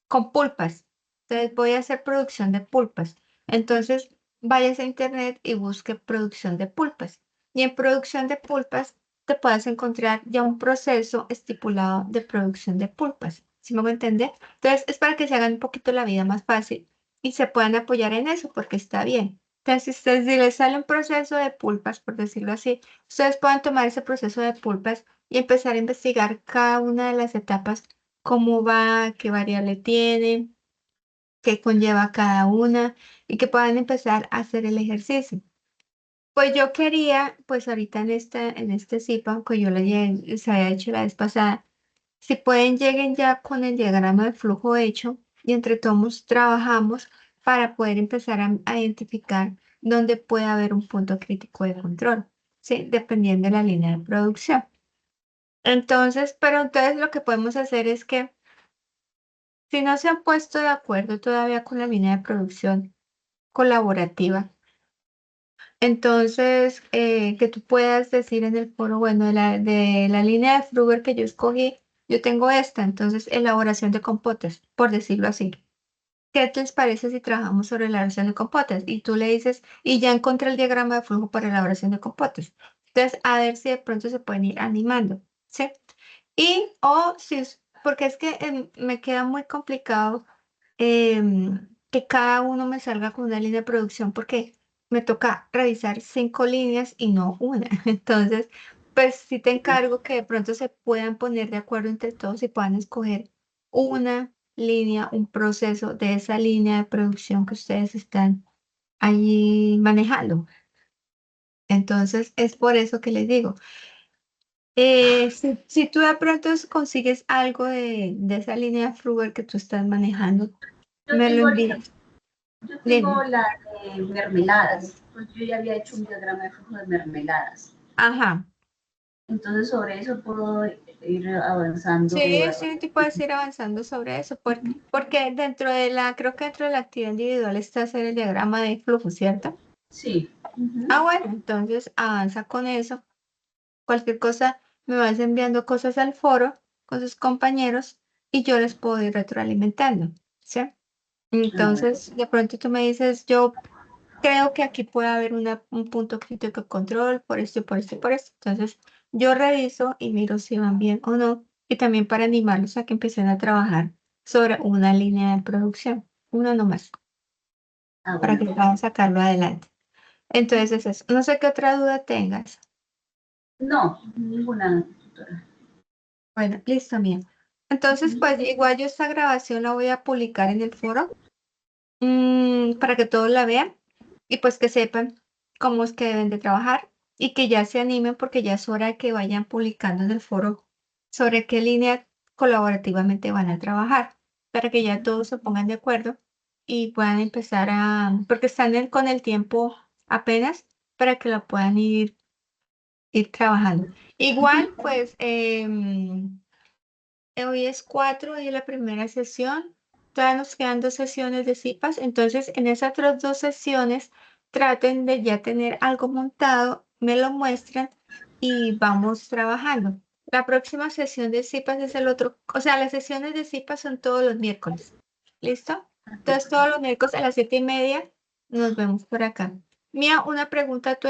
con pulpas. Entonces, voy a hacer producción de pulpas. Entonces, vayas a internet y busque producción de pulpas. Y en producción de pulpas te puedas encontrar ya un proceso estipulado de producción de pulpas. ¿Sí me voy a entender? Entonces, es para que se hagan un poquito la vida más fácil y se puedan apoyar en eso, porque está bien. Entonces, si les sale un proceso de pulpas, por decirlo así, ustedes puedan tomar ese proceso de pulpas y empezar a investigar cada una de las etapas, cómo va, qué variable tiene, qué conlleva cada una y que puedan empezar a hacer el ejercicio. Pues yo quería, pues ahorita en este CIPA, que yo se había hecho la vez pasada, si pueden lleguen ya con el diagrama de flujo hecho y entre todos trabajamos para poder empezar a identificar dónde puede haber un punto crítico de control, ¿sí? Dependiendo de la línea de producción. Entonces, pero entonces lo que podemos hacer es que si no se han puesto de acuerdo todavía con la línea de producción colaborativa, entonces que tú puedas decir en el foro, bueno, de la línea de Fruber que yo escogí, yo tengo esta, entonces elaboración de compotes, por decirlo así. ¿Qué les parece si trabajamos sobre la elaboración de compotes? Y tú le dices, y ya encontré el diagrama de flujo para elaboración de compotes. Entonces, a ver si de pronto se pueden ir animando, ¿sí? Y, o si, porque es que me queda muy complicado que cada uno me salga con una línea de producción porque me toca revisar 5 líneas y no una. Entonces, pues sí te encargo que de pronto se puedan poner de acuerdo entre todos y puedan escoger una línea, un proceso de esa línea de producción que ustedes están allí manejando. Entonces, es por eso que les digo. Si tú de pronto consigues algo de esa línea Frugal que tú estás manejando,
Yo
me lo
tengo,
envías.
yo tengo
Dime.
la de mermeladas, pues yo ya había hecho un diagrama de flujo de mermeladas.
Ajá.
Entonces sobre eso puedo ir avanzando.
Sí, sí, tú puedes ir avanzando sobre eso, porque dentro de creo que dentro de la actividad individual está hacer el diagrama de flujo, ¿cierto?
Sí. Uh-huh.
Ah, bueno, entonces avanza con eso. Cualquier cosa, me vas enviando cosas al foro con sus compañeros y yo les puedo ir retroalimentando, ¿sí?
Ah, bueno.
Entonces, de pronto tú me dices, yo creo que aquí puede haber un punto crítico de control por esto y por esto y por esto. Entonces, yo reviso y miro si van bien o no. Y también para animarlos a que empiecen a trabajar sobre una línea de producción, una nomás,
Ah,
para
bueno,
que puedan sacarlo adelante. Entonces, es eso. No sé qué otra duda tengas.
no, ninguna, doctora.
Bueno, listo, mía. Entonces,
Uh-huh.
pues igual yo esta grabación la voy a publicar en el foro para que todos la vean y pues que sepan cómo es que deben de trabajar y que ya se animen porque ya es hora de que vayan publicando en el foro sobre qué línea colaborativamente van a trabajar para que ya todos se pongan de acuerdo y puedan empezar porque están con el tiempo apenas para que la puedan ir trabajando. Igual, pues hoy es 4, hoy es la primera sesión. Todavía nos quedan 2 sesiones de CIPAS. Entonces, en esas otras 2 sesiones, traten de ya tener algo montado, me lo muestran y vamos trabajando. La próxima sesión de CIPAS es el otro, o sea, las sesiones de CIPAS son todos los miércoles. ¿Listo? Entonces, todos los miércoles a las 7:30 nos vemos por acá. Mía, una pregunta, tú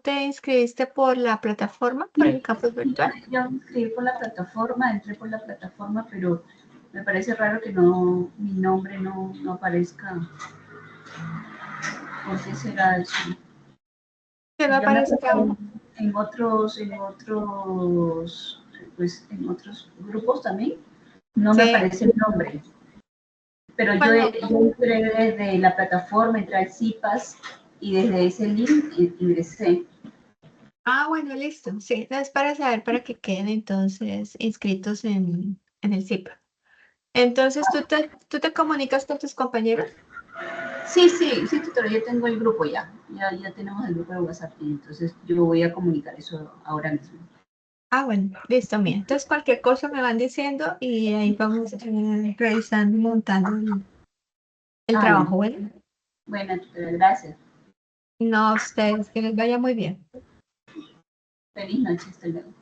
te inscribiste por la plataforma, por el campus virtual?
Yo me inscribí por la plataforma, entré por la plataforma, pero me parece raro que no, mi nombre no aparezca. ¿Por qué será eso?
Que no
Yo me
aparezca.
apunté pues en otros grupos también, no me
Sí,
aparece el nombre. Pero
Bueno,
yo entré desde la plataforma, entré al CIPAS y desde ese link ingresé.
bueno, listo. Sí, no es para saber para que queden entonces inscritos en el CIPA. Entonces, ¿tú te comunicas con tus compañeros?
Sí, sí, sí, tutora, yo tengo el grupo ya tenemos el grupo de WhatsApp, entonces yo voy a comunicar eso ahora mismo.
Bueno, listo, mira. Entonces, cualquier cosa me van diciendo y ahí vamos revisando y montando el
Bueno,
trabajo. Bueno,
bueno, tutora, gracias.
no, ustedes, que les vaya muy bien.
Feliz noche, hasta luego.